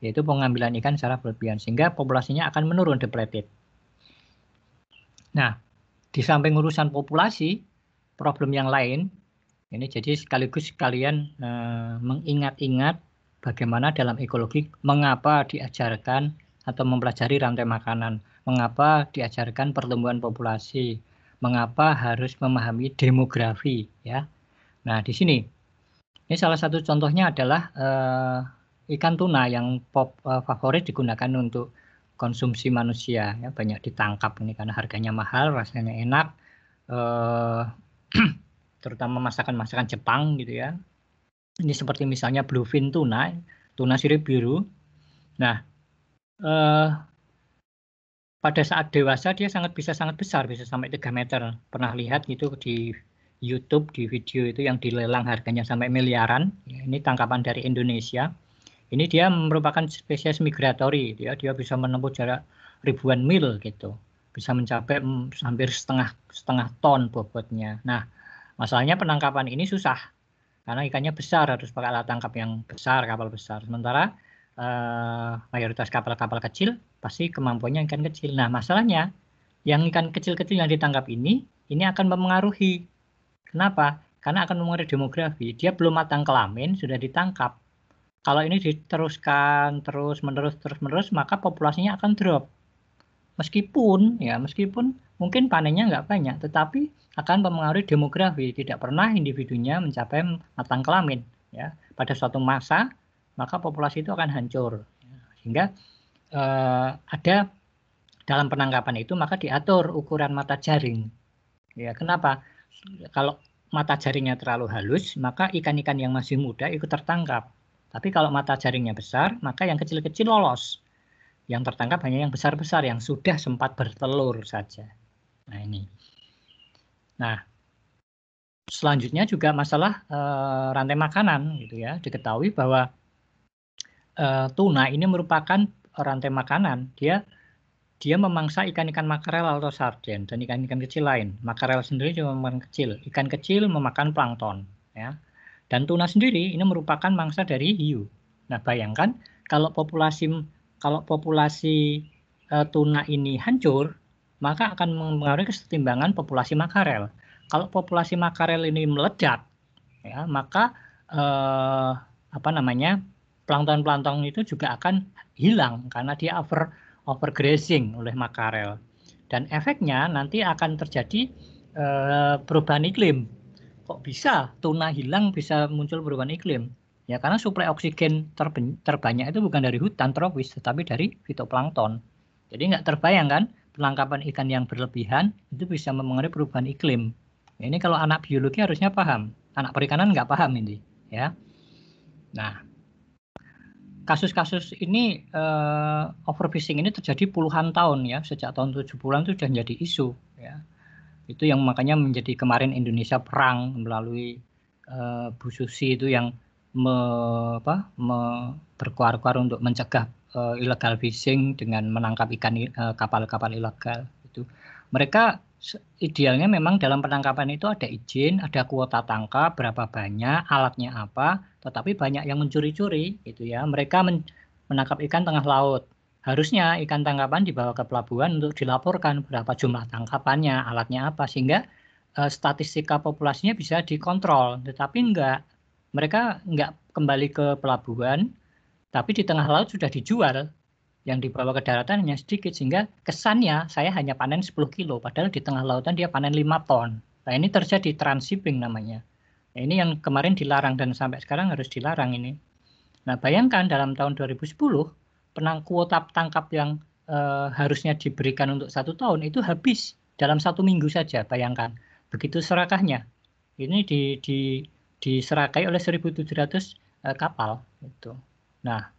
yaitu pengambilan ikan secara berlebihan sehingga populasinya akan menurun, depleted. Nah, di samping urusan populasi, problem yang lain ini jadi sekaligus kalian mengingat-ingat bagaimana dalam ekologi mengapa diajarkan atau mempelajari rantai makanan, mengapa diajarkan pertumbuhan populasi, mengapa harus memahami demografi, ya. Nah, di sini ini salah satu contohnya adalah ikan tuna yang favorit digunakan untuk konsumsi manusia, ya, banyak ditangkap ini karena harganya mahal, rasanya enak, terutama masakan-masakan Jepang gitu ya. Ini seperti misalnya bluefin tuna, tuna sirip biru. Nah, pada saat dewasa dia bisa sangat besar, bisa sampai 3 meter. Pernah lihat gitu di YouTube, di video itu yang dilelang harganya sampai miliaran. Ini tangkapan dari Indonesia. Ini dia merupakan spesies migratori. Dia bisa menempuh jarak ribuan mil gitu. Bisa mencapai hampir setengah ton bobotnya. Nah, masalahnya penangkapan ini susah. Karena ikannya besar, harus pakai alat tangkap yang besar, kapal besar. Sementara mayoritas kapal-kapal kecil pasti kemampuannya ikan kecil. Nah, masalahnya yang ikan kecil-kecil yang ditangkap ini akan mempengaruhi. Kenapa? Karena akan mempengaruhi demografi. Dia belum matang kelamin sudah ditangkap. Kalau ini diteruskan terus-menerus, maka populasinya akan drop. Meskipun mungkin panennya nggak banyak, tetapi akan mempengaruhi demografi. Tidak pernah individunya mencapai matang kelamin. Ya, pada suatu masa maka populasi itu akan hancur. Sehingga ada dalam penangkapan itu maka diatur ukuran mata jaring. Ya, kenapa? Kalau mata jaringnya terlalu halus, maka ikan-ikan yang masih muda ikut tertangkap. Tapi kalau mata jaringnya besar, maka yang kecil-kecil lolos. Yang tertangkap hanya yang besar-besar yang sudah sempat bertelur saja. Nah, ini. Nah, selanjutnya juga masalah rantai makanan gitu ya. Diketahui bahwa tuna ini merupakan rantai makanan. Dia memangsa ikan-ikan makarel atau sarden dan ikan-ikan kecil lain. Makarel sendiri juga memakan kecil. Ikan kecil memakan plankton, ya. Dan tuna sendiri ini merupakan mangsa dari hiu. Nah, bayangkan kalau populasi tuna ini hancur, maka akan mempengaruhi kesetimbangan populasi makarel. Kalau populasi makarel ini meledak, ya, maka plankton-plankton itu juga akan hilang karena dia overgrazing oleh makarel. Dan efeknya nanti akan terjadi perubahan iklim. Kok bisa tuna hilang, bisa muncul perubahan iklim? Ya karena suplai oksigen terbanyak itu bukan dari hutan tropis, tetapi dari fitoplankton. Jadi nggak terbayang kan penangkapan ikan yang berlebihan itu bisa mempengaruhi perubahan iklim. Ya, ini kalau anak biologi harusnya paham, anak perikanan nggak paham ini, ya. Nah, kasus-kasus ini overfishing ini terjadi puluhan tahun ya, sejak tahun 70-an itu sudah menjadi isu ya. Itu yang makanya menjadi kemarin Indonesia perang melalui Bu Susi itu yang berkuar-kuar untuk mencegah illegal fishing dengan menangkap ikan kapal-kapal ilegal itu. Mereka idealnya memang dalam penangkapan itu ada izin, ada kuota tangkap berapa banyak, alatnya apa, tetapi banyak yang mencuri-curi gitu ya. Mereka menangkap ikan tengah laut. Harusnya ikan tangkapan dibawa ke pelabuhan untuk dilaporkan berapa jumlah tangkapannya, alatnya apa, sehingga statistika populasinya bisa dikontrol. Tetapi enggak, mereka enggak kembali ke pelabuhan, tapi di tengah laut sudah dijual. Yang dibawa ke daratan hanya sedikit, sehingga kesannya saya hanya panen 10 kilo, padahal di tengah lautan dia panen 5 ton. Nah ini terjadi transshipping namanya. Nah, ini yang kemarin dilarang dan sampai sekarang harus dilarang ini. Nah bayangkan dalam tahun 2010, kuota tangkap yang harusnya diberikan untuk 1 tahun itu habis dalam 1 minggu saja, bayangkan. Begitu serakahnya. Ini diserakai oleh 1.700 kapal. Gitu. Nah,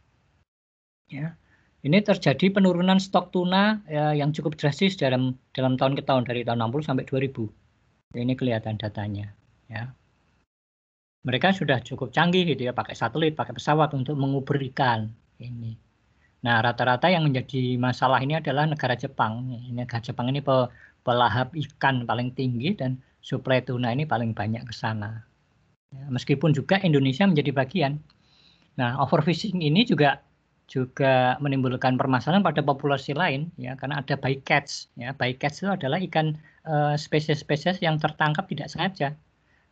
ya. Ini terjadi penurunan stok tuna yang cukup drastis dalam tahun ke tahun, dari tahun 60 sampai 2000. Ini kelihatan datanya. Ya. Mereka sudah cukup canggih gitu ya, pakai satelit, pakai pesawat untuk mengubur ikan. Ini. Nah, rata-rata yang menjadi masalah ini adalah negara Jepang. Negara Jepang ini pelahap ikan paling tinggi dan suplai tuna ini paling banyak ke sana. Ya, meskipun juga Indonesia menjadi bagian. Nah, overfishing ini juga menimbulkan permasalahan pada populasi lain ya, karena ada bycatch ya. Bycatch itu adalah ikan spesies-spesies yang tertangkap tidak sengaja.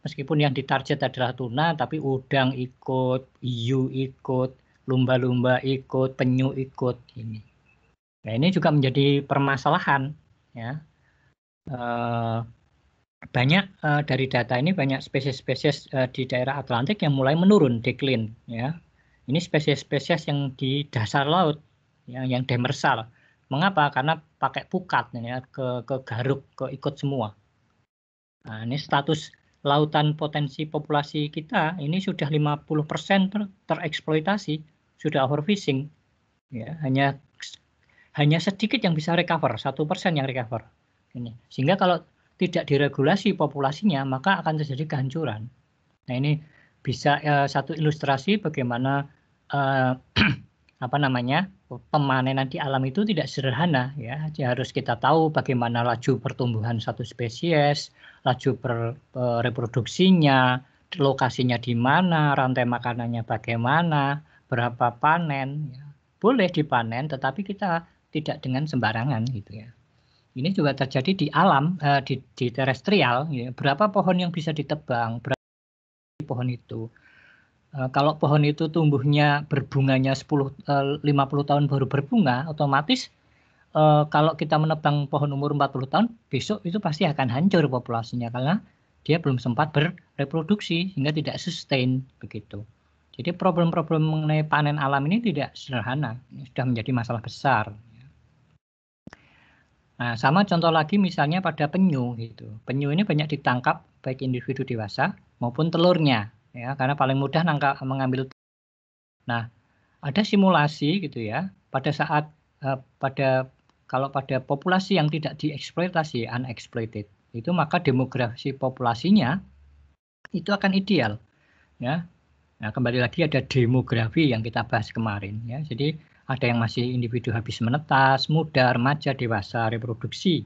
Meskipun yang ditarget adalah tuna, tapi udang ikut, hiu ikut, lumba-lumba ikut, penyu ikut ini. Nah, ini juga menjadi permasalahan ya. Banyak dari data ini banyak spesies-spesies di daerah Atlantik yang mulai menurun, decline ya. Ini spesies-spesies yang di dasar laut, ya, yang demersal. Mengapa? Karena pakai pukat, ya, ke garuk, ke ikut semua. Nah, ini status lautan potensi populasi kita ini sudah 50% tereksploitasi, sudah overfishing. Ya, hanya sedikit yang bisa recover, 1% yang recover. Ini. Sehingga kalau tidak diregulasi populasinya, maka akan terjadi kehancuran. Nah, ini bisa satu ilustrasi bagaimana pemanenan di alam itu tidak sederhana ya. Jadi harus kita tahu bagaimana laju pertumbuhan satu spesies, laju reproduksinya, lokasinya di mana, rantai makanannya bagaimana, berapa panen ya. Boleh dipanen tetapi kita tidak dengan sembarangan gitu ya. Ini juga terjadi di alam, di terestrial ya. Berapa pohon yang bisa ditebang, berapa pohon itu. Kalau pohon itu tumbuhnya berbunganya 50 tahun baru berbunga, otomatis kalau kita menebang pohon umur 40 tahun, besok itu pasti akan hancur populasinya karena dia belum sempat bereproduksi sehingga tidak sustain begitu. Jadi problem-problem mengenai panen alam ini tidak sederhana, ini sudah menjadi masalah besar. Nah, sama contoh lagi misalnya pada penyu gitu. Penyu ini banyak ditangkap baik individu dewasa maupun telurnya. Ya, karena paling mudah mengambil. Nah, ada simulasi gitu ya. Pada saat kalau pada populasi yang tidak dieksploitasi, unexploited, itu maka demografi populasinya itu akan ideal. Ya. Nah, kembali lagi ada demografi yang kita bahas kemarin. Ya. Jadi ada yang masih individu habis menetas, muda, remaja, dewasa, reproduksi.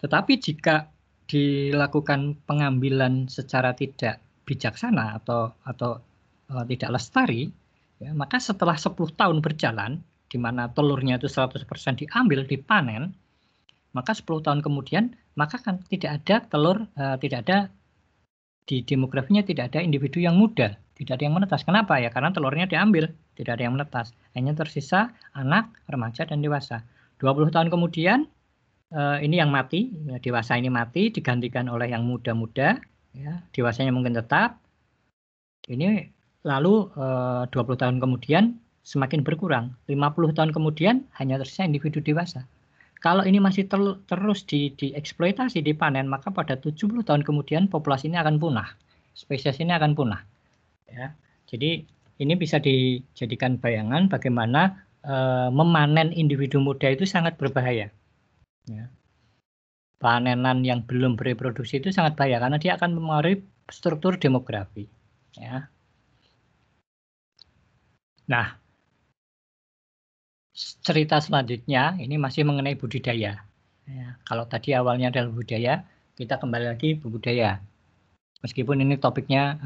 Tetapi jika dilakukan pengambilan secara tidak bijaksana atau tidak lestari, ya, maka setelah 10 tahun berjalan, di mana telurnya itu 100% diambil, dipanen, maka 10 tahun kemudian, maka kan tidak ada telur, tidak ada di demografinya tidak ada individu yang muda, tidak ada yang menetas. Kenapa ya? Karena telurnya diambil, tidak ada yang menetas. Hanya tersisa anak, remaja, dan dewasa. 20 tahun kemudian, ini yang mati, ya, dewasa ini mati, digantikan oleh yang muda-muda, ya, dewasanya mungkin tetap. Ini lalu 20 tahun kemudian semakin berkurang. 50 tahun kemudian hanya tersisa individu dewasa. Kalau ini masih terus dieksploitasi, dipanen, maka pada 70 tahun kemudian populasi ini akan punah. Spesies ini akan punah. Ya. Jadi ini bisa dijadikan bayangan bagaimana memanen individu muda itu sangat berbahaya. Ya. Panenan yang belum bereproduksi itu sangat bahaya karena dia akan mempengaruhi struktur demografi. Ya. Nah, cerita selanjutnya ini masih mengenai budidaya. Ya, kalau tadi awalnya adalah budaya, kita kembali lagi ke budaya. Meskipun ini topiknya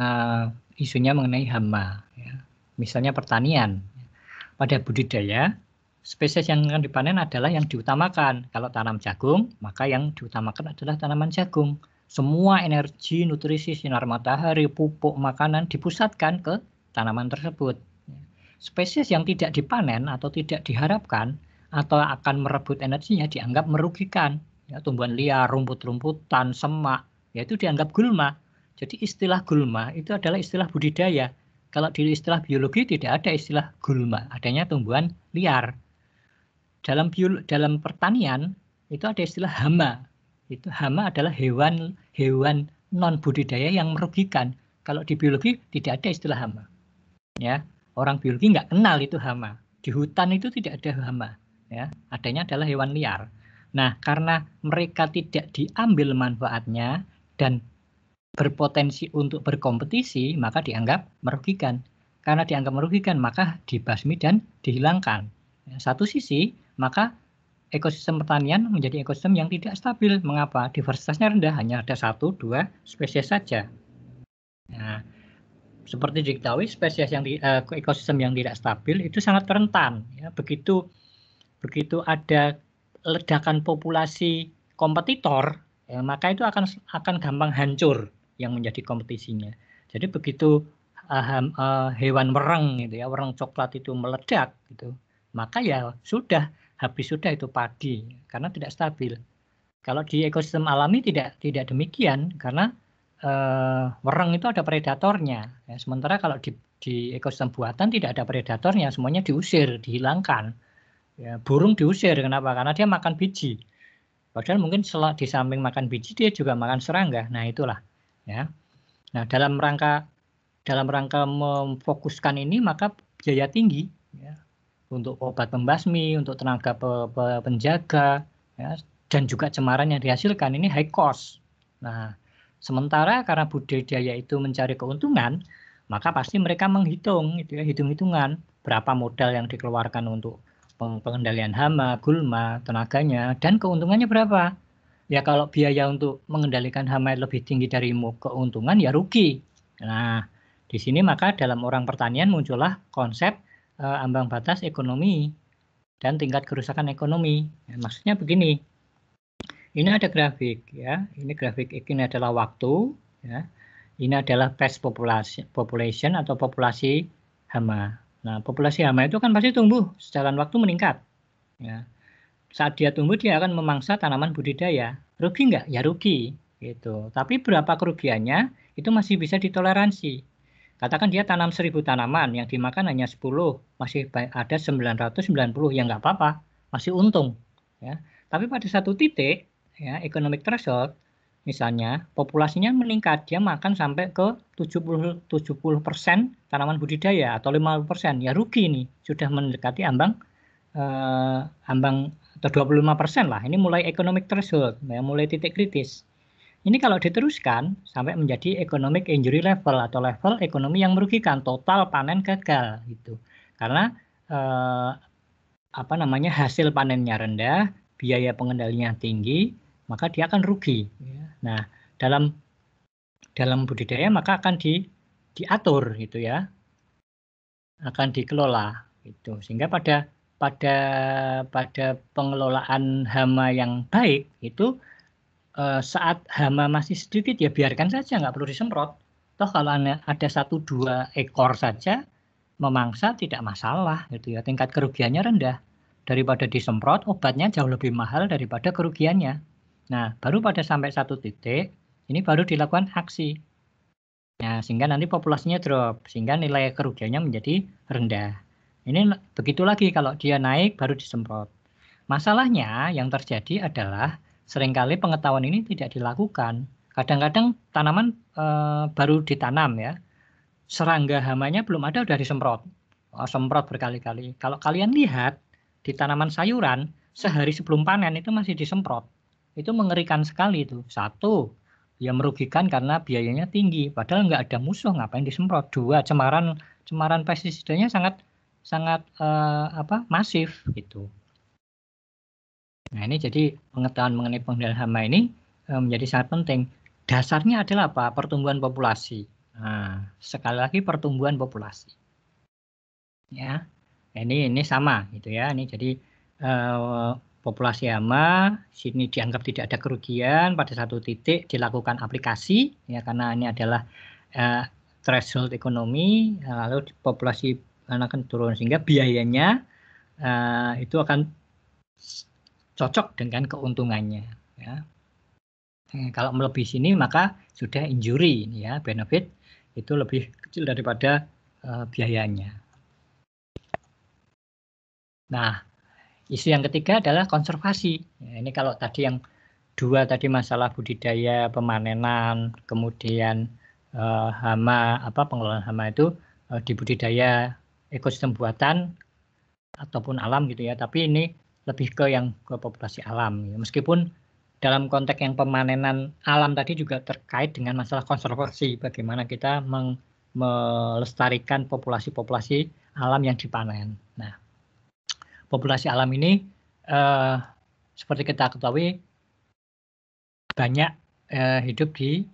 isunya mengenai hama, ya. Misalnya pertanian. Pada budidaya, spesies yang akan dipanen adalah yang diutamakan. Kalau tanam jagung, maka yang diutamakan adalah tanaman jagung. Semua energi, nutrisi, sinar matahari, pupuk, makanan dipusatkan ke tanaman tersebut. Spesies yang tidak dipanen atau tidak diharapkan atau akan merebut energinya dianggap merugikan. Ya, tumbuhan liar, rumput-rumputan, semak, yaitu dianggap gulma. Jadi istilah gulma itu adalah istilah budidaya. Kalau di istilah biologi tidak ada istilah gulma, adanya tumbuhan liar. Dalam pertanian itu ada istilah hama. Itu hama adalah hewan non budidaya yang merugikan. Kalau di biologi tidak ada istilah hama. Ya, orang biologi nggak kenal itu hama. Di hutan itu tidak ada hama. Ya, adanya adalah hewan liar. Nah, karena mereka tidak diambil manfaatnya dan berpotensi untuk berkompetisi, maka dianggap merugikan. Karena dianggap merugikan, maka dibasmi dan dihilangkan. Satu sisi, maka ekosistem pertanian menjadi ekosistem yang tidak stabil. Mengapa? Diversitasnya rendah, hanya ada 1-2 spesies saja. Nah, seperti diketahui, spesies yang ekosistem yang tidak stabil itu sangat rentan. Ya, begitu ada ledakan populasi kompetitor, ya, maka itu akan gampang hancur yang menjadi kompetisinya. Jadi begitu hewan wereng gitu ya, wereng coklat itu meledak gitu, maka ya sudah habis sudah itu padi karena tidak stabil. Kalau di ekosistem alami tidak demikian karena wereng itu ada predatornya. Ya, sementara kalau di ekosistem buatan tidak ada predatornya, semuanya diusir, dihilangkan. Ya, burung diusir, kenapa? Karena dia makan biji. Padahal mungkin di samping makan biji dia juga makan serangga. Nah itulah. Ya. Nah dalam rangka memfokuskan ini maka biaya tinggi. Ya, untuk obat pembasmi, untuk tenaga penjaga, ya, dan juga cemaran yang dihasilkan ini high cost. Nah sementara karena budidaya itu mencari keuntungan, maka pasti mereka menghitung, gitu ya, hitung-hitungan berapa modal yang dikeluarkan untuk pengendalian hama, gulma, tenaganya, dan keuntungannya berapa. Ya kalau biaya untuk mengendalikan hama lebih tinggi dari keuntungan, ya rugi. Nah, di sini maka dalam orang pertanian muncullah konsep ambang batas ekonomi dan tingkat kerusakan ekonomi. Ya, maksudnya begini, ini ada grafik, ya. Ini grafik ini adalah waktu, ya. Ini adalah pest population atau populasi hama. Nah, populasi hama itu kan pasti tumbuh sejalan waktu meningkat. Ya. Saat dia tumbuh, dia akan memangsa tanaman budidaya. Rugi nggak? Ya rugi. Gitu. Tapi berapa kerugiannya, itu masih bisa ditoleransi. Katakan dia tanam 1000 tanaman, yang dimakan hanya 10, masih ada 990, ya nggak apa-apa, masih untung. Ya. Tapi pada satu titik, ya, economic threshold, misalnya populasinya meningkat, dia makan sampai ke 70% tanaman budidaya atau 50%, ya rugi nih, sudah mendekati ambang atau 25% lah. Ini mulai economic threshold, ya, mulai titik kritis. Ini kalau diteruskan sampai menjadi economic injury level atau level ekonomi yang merugikan, total panen gagal gitu. Karena hasil panennya rendah, biaya pengendaliannya tinggi, maka dia akan rugi. Nah, dalam budidaya maka akan diatur gitu ya, akan dikelola gitu. Sehingga pada pengelolaan hama yang baik itu saat hama masih sedikit ya biarkan saja, nggak perlu disemprot. Toh kalau ada 1-2 ekor saja memangsa tidak masalah gitu ya, tingkat kerugiannya rendah. Daripada disemprot, obatnya jauh lebih mahal daripada kerugiannya. Nah, baru pada sampai satu titik, ini baru dilakukan aksi. Nah, sehingga nanti populasinya drop, sehingga nilai kerugiannya menjadi rendah. Ini begitu lagi kalau dia naik baru disemprot. Masalahnya yang terjadi adalah seringkali pengetahuan ini tidak dilakukan. Kadang-kadang tanaman baru ditanam ya, serangga hamanya belum ada udah disemprot. Semprot berkali-kali. Kalau kalian lihat di tanaman sayuran, sehari sebelum panen itu masih disemprot. Itu mengerikan sekali itu. 1, ya merugikan karena biayanya tinggi. Padahal nggak ada musuh, ngapain disemprot. 2, cemaran pestisidanya sangat masif gitu. Nah, ini jadi pengetahuan mengenai pengendalian hama ini menjadi sangat penting. Dasarnya adalah apa? Pertumbuhan populasi. Nah, sekali lagi pertumbuhan populasi. Ya. Ini sama gitu ya. Ini jadi populasi hama sini dianggap tidak ada kerugian, pada satu titik dilakukan aplikasi ya, karena ini adalah threshold ekonomi, lalu populasi akan turun sehingga biayanya itu akan cocok dengan keuntungannya ya. Kalau melebihi sini maka sudah injury ya, benefit itu lebih kecil daripada biayanya. Nah, isu yang ketiga adalah konservasi. Ya, ini kalau tadi yang dua tadi masalah budidaya, pemanenan, kemudian hama, pengelolaan hama itu di budidaya ekosistem buatan ataupun alam gitu ya. Tapi ini lebih ke populasi alam. Ya. Meskipun dalam konteks yang pemanenan alam tadi juga terkait dengan masalah konservasi, bagaimana kita melestarikan populasi-populasi alam yang dipanen. Nah, populasi alam ini seperti kita ketahui banyak hidup di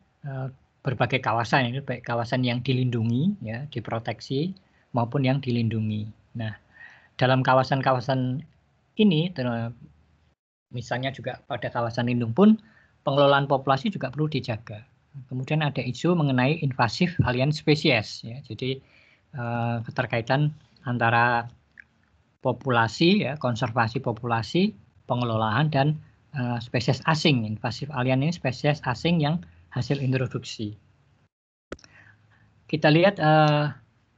berbagai kawasan, ini baik kawasan yang dilindungi, ya, diproteksi maupun yang dilindungi. Nah, dalam kawasan-kawasan ini, misalnya juga pada kawasan lindung pun pengelolaan populasi juga perlu dijaga. Kemudian ada isu mengenai invasif alien spesies, ya, jadi keterkaitan antara populasi, ya, konservasi populasi, pengelolaan dan spesies asing. Invasif alien ini spesies asing yang hasil introduksi. Kita lihat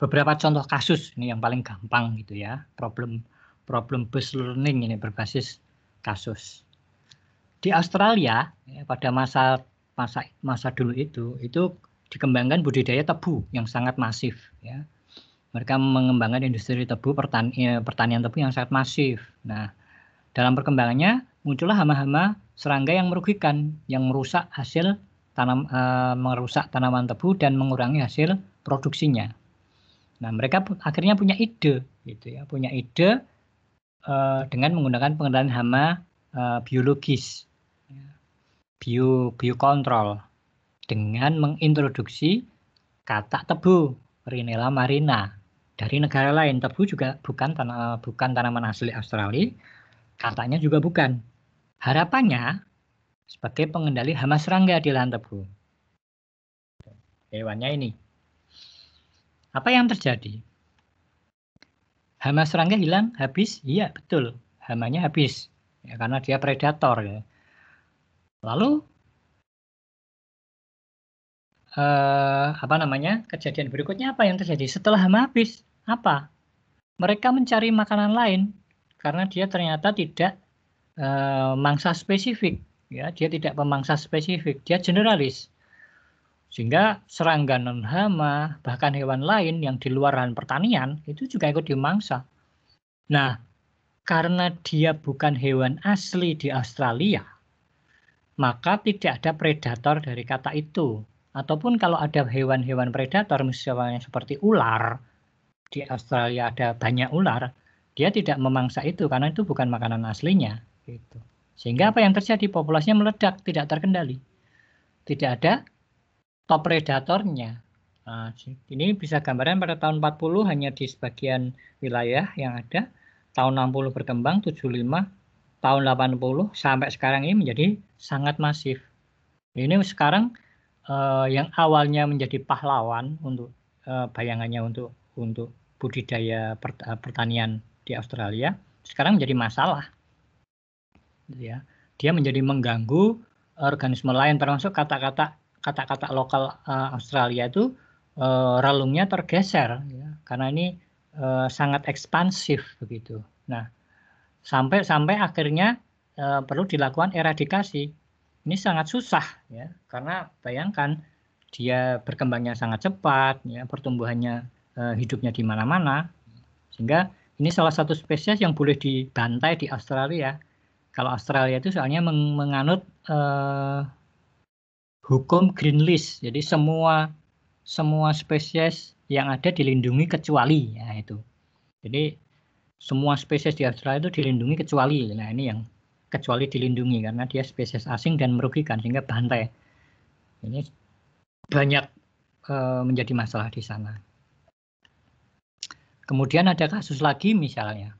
beberapa contoh kasus ini yang paling gampang gitu ya, problem based learning ini berbasis kasus. Di Australia ya, pada masa dulu itu dikembangkan budidaya tebu yang sangat masif ya. Mereka mengembangkan industri tebu, pertanian tebu yang sangat masif. Nah, dalam perkembangannya muncullah hama-hama serangga yang merugikan, yang merusak merusak tanaman tebu dan mengurangi hasil produksinya. Nah, mereka akhirnya punya ide, gitu ya, dengan menggunakan pengendalian hama biologis, biokontrol, dengan mengintroduksi katak tebu, Rhinella marina, dari negara lain. Tebu juga bukan tanaman asli Australia, kataknya juga bukan. Harapannya sebagai pengendali hama serangga di lahan tebu. Hewannya ini. Apa yang terjadi? Hama serangga hilang, habis? Iya, betul. Hamanya habis. Ya, karena dia predator. Ya. Lalu, kejadian berikutnya apa yang terjadi? Setelah hama habis, apa? Mereka mencari makanan lain. Karena dia ternyata tidak mangsa spesifik. Ya, dia tidak pemangsa spesifik, dia generalis. Sehingga serangga non-hama, bahkan hewan lain yang di luar lahan pertanian, itu juga ikut dimangsa. Nah, karena dia bukan hewan asli di Australia, maka tidak ada predator dari katak itu. Ataupun kalau ada hewan-hewan predator, misalnya seperti ular, di Australia ada banyak ular, dia tidak memangsa itu, karena itu bukan makanan aslinya. Gitu. Sehingga apa yang terjadi? Populasinya meledak, tidak terkendali. Tidak ada top predatornya. Nah, ini bisa gambaran pada tahun 40 hanya di sebagian wilayah yang ada. Tahun 60 berkembang, 75, tahun 80 sampai sekarang ini menjadi sangat masif. Ini sekarang yang awalnya menjadi pahlawan untuk bayangannya untuk budidaya pertanian di Australia, sekarang menjadi masalah. Ya, dia menjadi mengganggu organisme lain, termasuk kata-kata lokal Australia itu relungnya tergeser, ya, karena ini sangat ekspansif begitu. Nah, sampai akhirnya perlu dilakukan eradikasi. Ini sangat susah, ya, karena bayangkan dia berkembangnya sangat cepat, ya, pertumbuhannya hidupnya di mana-mana, sehingga ini salah satu spesies yang boleh dibantai di Australia. Kalau Australia itu soalnya menganut hukum green list, jadi semua spesies yang ada dilindungi kecuali, ya itu. Jadi semua spesies di Australia itu dilindungi kecuali, nah ini yang kecuali dilindungi karena dia spesies asing dan merugikan sehingga bantai. Ini banyak menjadi masalah di sana. Kemudian ada kasus lagi misalnya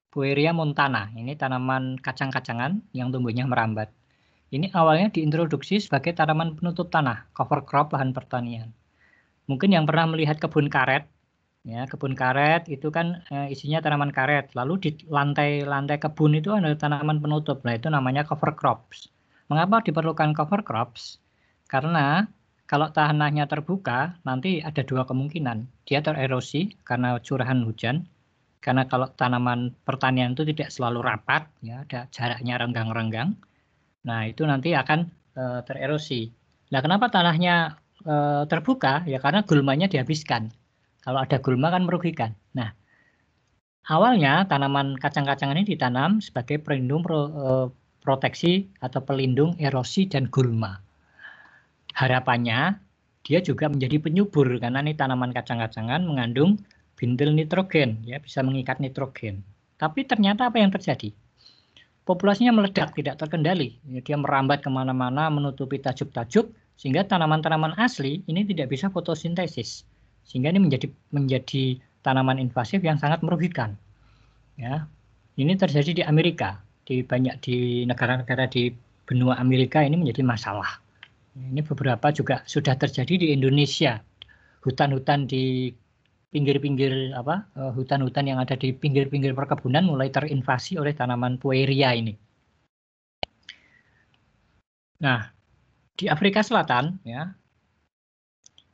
Pueria montana, ini tanaman kacang-kacangan yang tumbuhnya merambat. Ini awalnya diintroduksi sebagai tanaman penutup tanah, cover crop lahan pertanian. Mungkin yang pernah melihat kebun karet, ya kebun karet itu kan isinya tanaman karet. Lalu di lantai kebun itu ada tanaman penutup, nah itu namanya cover crops. Mengapa diperlukan cover crops? Karena kalau tanahnya terbuka, nanti ada dua kemungkinan. Dia tererosi karena curahan hujan. Karena kalau tanaman pertanian itu tidak selalu rapat, ya ada jaraknya renggang-renggang. Nah itu nanti akan tererosi. Nah kenapa tanahnya terbuka? Ya karena gulmanya dihabiskan. Kalau ada gulma kan merugikan. Nah awalnya tanaman kacang-kacangan ini ditanam sebagai pelindung proteksi atau pelindung erosi dan gulma. Harapannya dia juga menjadi penyubur karena ini tanaman kacang-kacangan mengandung bintil nitrogen, ya bisa mengikat nitrogen. Tapi ternyata apa yang terjadi? Populasinya meledak, tidak terkendali. Dia merambat kemana-mana, menutupi tajuk-tajuk, sehingga tanaman-tanaman asli ini tidak bisa fotosintesis. Sehingga ini menjadi tanaman invasif yang sangat merugikan. Ya, ini terjadi di Amerika, di negara-negara di benua Amerika ini menjadi masalah. Ini beberapa juga sudah terjadi di Indonesia. Hutan-hutan di pinggir-pinggir hutan-hutan yang ada di pinggir-pinggir perkebunan mulai terinvasi oleh tanaman Pueria ini. Nah, di Afrika Selatan ya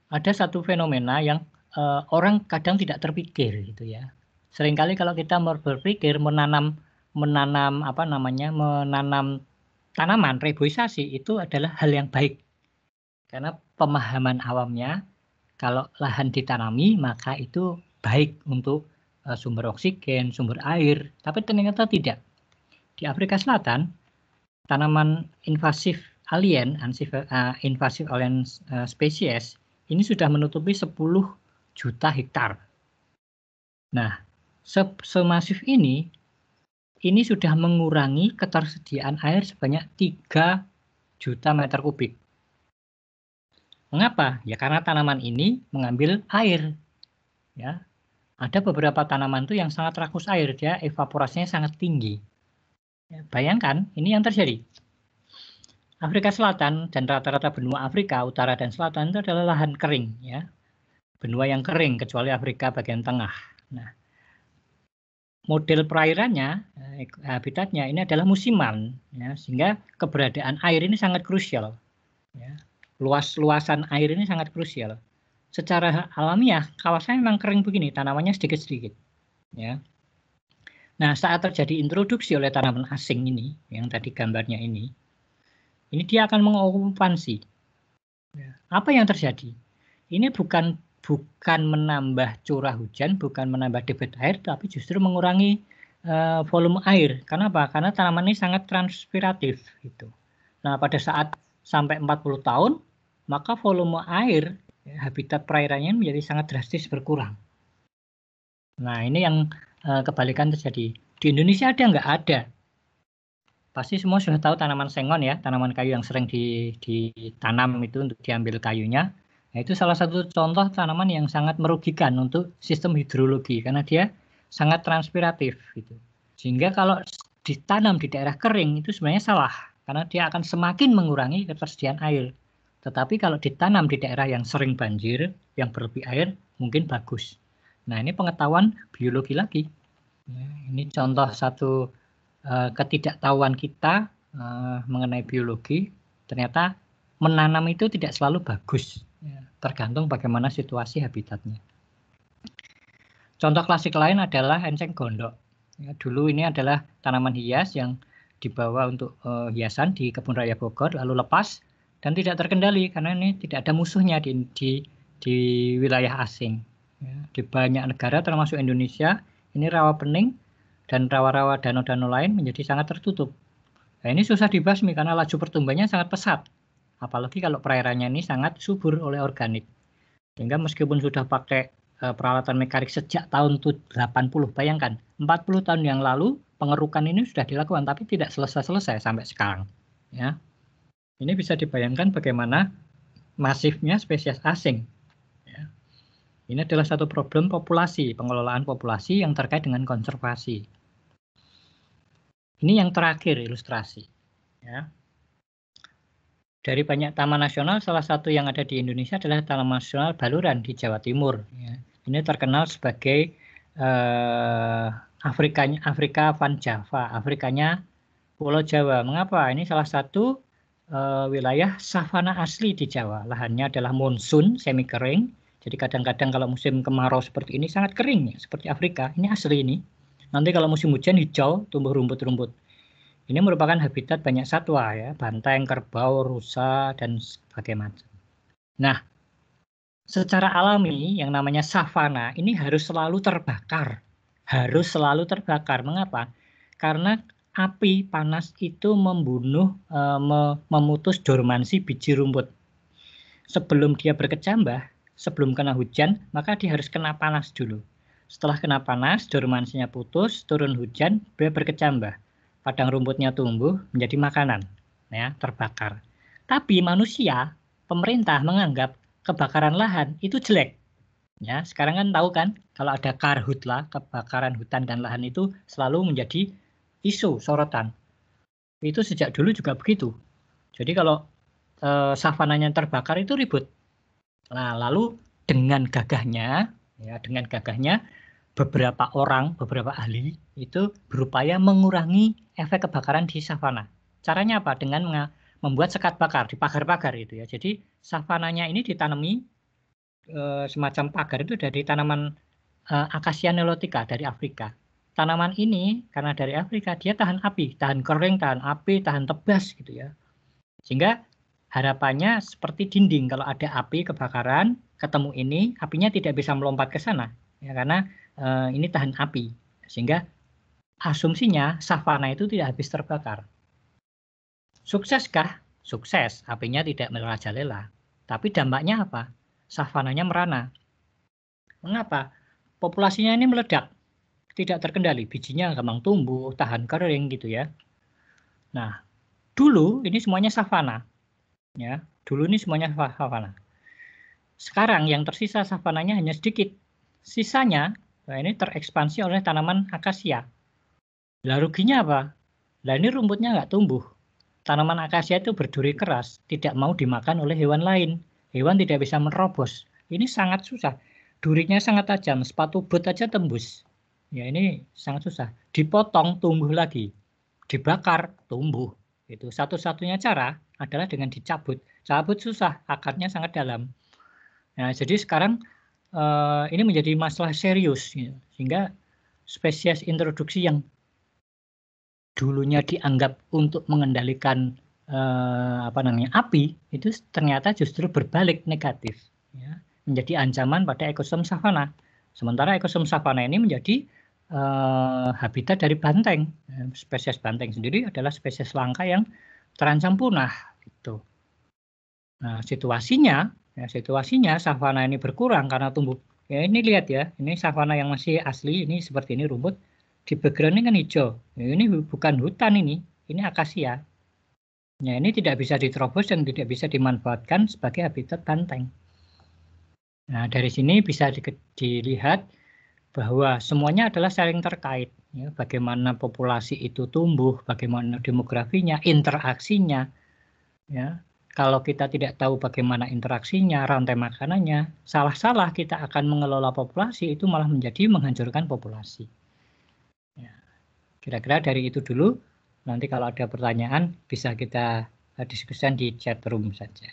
ada satu fenomena yang orang kadang tidak terpikir gitu ya. Seringkali kalau kita berpikir menanam tanaman reboisasi itu adalah hal yang baik. Karena pemahaman awamnya kalau lahan ditanami maka itu baik untuk sumber oksigen, sumber air, tapi ternyata tidak. Di Afrika Selatan tanaman invasif alien spesies ini sudah menutupi 10 juta hektar. Nah, semasif ini sudah mengurangi ketersediaan air sebanyak 3 juta meter kubik. Mengapa? Ya karena tanaman ini mengambil air. Ya, ada beberapa tanaman itu yang sangat rakus air, dia evaporasinya sangat tinggi. Ya, bayangkan, ini yang terjadi. Afrika Selatan dan rata-rata benua Afrika Utara dan Selatan itu adalah lahan kering, ya, benua yang kering kecuali Afrika bagian tengah. Nah, model perairannya, habitatnya ini adalah musiman, ya, sehingga keberadaan air ini sangat krusial. Ya. Luasan air ini sangat krusial. Secara alamiah, kawasan memang kering begini, tanamannya sedikit-sedikit. Ya. Nah, saat terjadi introduksi oleh tanaman asing ini, yang tadi gambarnya ini dia akan mengokupansi. Ya. Apa yang terjadi? Ini bukan menambah curah hujan, bukan menambah debit air, tapi justru mengurangi volume air. Kenapa? Karena tanaman ini sangat transpiratif. Gitu. Nah, pada saat sampai 40 tahun, maka volume air, habitat perairannya menjadi sangat drastis berkurang. Nah, ini yang kebalikan terjadi. Di Indonesia ada nggak? Ada. Pasti semua sudah tahu tanaman sengon ya, tanaman kayu yang sering ditanam itu untuk diambil kayunya. Nah, itu salah satu contoh tanaman yang sangat merugikan untuk sistem hidrologi, karena dia sangat transpiratif. Gitu. Sehingga kalau ditanam di daerah kering itu sebenarnya salah, karena dia akan semakin mengurangi ketersediaan air. Tetapi kalau ditanam di daerah yang sering banjir, yang berlebih air, mungkin bagus. Nah, ini pengetahuan biologi lagi. Ya, ini contoh satu ketidaktahuan kita mengenai biologi. Ternyata menanam itu tidak selalu bagus. Ya, tergantung bagaimana situasi habitatnya. Contoh klasik lain adalah enceng gondok. Ya, dulu ini adalah tanaman hias yang dibawa untuk hiasan di Kebun Raya Bogor, lalu lepas dan tidak terkendali karena ini tidak ada musuhnya di wilayah asing. Ya, di banyak negara termasuk Indonesia, ini rawa bening dan rawa-rawa danau-danau lain menjadi sangat tertutup. Nah, ini susah dibasmi karena laju pertumbuhannya sangat pesat. Apalagi kalau perairannya ini sangat subur oleh organik. Sehingga meskipun sudah pakai peralatan mekanik sejak tahun 80. Bayangkan, 40 tahun yang lalu pengerukan ini sudah dilakukan, tapi tidak selesai-selesai sampai sekarang. Ya, ini bisa dibayangkan bagaimana masifnya spesies asing. Ya. Ini adalah satu problem populasi, pengelolaan populasi yang terkait dengan konservasi. Ini yang terakhir ilustrasi. Ya. Dari banyak taman nasional, salah satu yang ada di Indonesia adalah Taman Nasional Baluran di Jawa Timur. Ya. Ini terkenal sebagai Afrika Van Java, Afrikanya Pulau Jawa. Mengapa? Ini salah satu wilayah savana asli di Jawa. Lahannya adalah monsun, semi kering. Jadi kadang-kadang kalau musim kemarau seperti ini sangat kering, ya, seperti Afrika. Ini asli ini. Nanti kalau musim hujan hijau, tumbuh rumput-rumput. Ini merupakan habitat banyak satwa, ya, banteng, kerbau, rusa, dan sebagainya macam. Nah, secara alami yang namanya savana ini harus selalu terbakar. Harus selalu terbakar. Mengapa? Karena api panas itu membunuh, memutus dormansi biji rumput. Sebelum dia berkecambah, sebelum kena hujan, maka dia harus kena panas dulu. Setelah kena panas, dormansinya putus, turun hujan, dia berkecambah. Padang rumputnya tumbuh menjadi makanan, ya, terbakar. Tapi manusia, pemerintah menganggap kebakaran lahan itu jelek. Ya, sekarang kan tahu kan, kalau ada karhutla, kebakaran hutan dan lahan itu selalu menjadi isu sorotan. Itu sejak dulu juga begitu. Jadi kalau savananya terbakar itu ribut. Nah, lalu dengan gagahnya beberapa orang, beberapa ahli itu berupaya mengurangi efek kebakaran di savana. Caranya apa? Dengan membuat sekat bakar di pagar-pagar itu, ya. Jadi savananya ini ditanami semacam pagar itu dari tanaman Acacia nilotica dari Afrika. Tanaman ini karena dari Afrika dia tahan api, tahan kering, tahan api, tahan tebas gitu, ya. Sehingga harapannya seperti dinding, kalau ada api kebakaran ketemu ini, apinya tidak bisa melompat ke sana, ya, karena ini tahan api, sehingga asumsinya savana itu tidak habis terbakar. Sukseskah? Sukses, apinya tidak merajalela. Tapi dampaknya apa? Savananya merana. Mengapa? Populasinya ini meledak, tidak terkendali, bijinya gampang tumbuh, tahan kering gitu, ya. Nah, dulu ini semuanya savana, ya. Dulu ini semuanya savana. Sekarang yang tersisa savananya hanya sedikit. Sisanya, nah ini terekspansi oleh tanaman akasia. Lah ruginya apa? Lah ini rumputnya nggak tumbuh. Tanaman akasia itu berduri keras, tidak mau dimakan oleh hewan lain. Hewan tidak bisa menerobos. Ini sangat susah. Durinya sangat tajam, sepatu bot aja tembus. Ya ini sangat susah. Dipotong tumbuh lagi. Dibakar tumbuh. Itu satu-satunya cara adalah dengan dicabut. Cabut susah, akarnya sangat dalam. Nah, jadi sekarang ini menjadi masalah serius, ya. Sehingga spesies introduksi yang dulunya dianggap untuk mengendalikan api itu ternyata justru berbalik negatif, ya, menjadi ancaman pada ekosistem savana. Sementara ekosistem savana ini menjadi habitat dari banteng. Spesies banteng sendiri adalah spesies langka yang terancam punah. Gitu. Nah, situasinya savana ini berkurang karena tumbuh. Ya ini lihat, ya, ini savana yang masih asli, ini seperti ini rumput. Di background ini kan hijau. Ya, ini bukan hutan ini akasia. Ya, ini tidak bisa diterobos dan tidak bisa dimanfaatkan sebagai habitat banteng. Nah, dari sini bisa dilihat bahwa semuanya adalah saling terkait. Ya, bagaimana populasi itu tumbuh, bagaimana demografinya, interaksinya. Ya, kalau kita tidak tahu bagaimana interaksinya, rantai makanannya, salah-salah kita akan mengelola populasi, itu malah menjadi menghancurkan populasi. Ya, kira-kira dari itu dulu. Nanti kalau ada pertanyaan bisa kita diskusikan di chat room saja.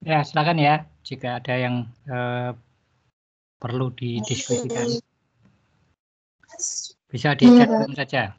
Ya, silakan ya. Jika ada yang perlu didiskusikan, bisa di chat room saja.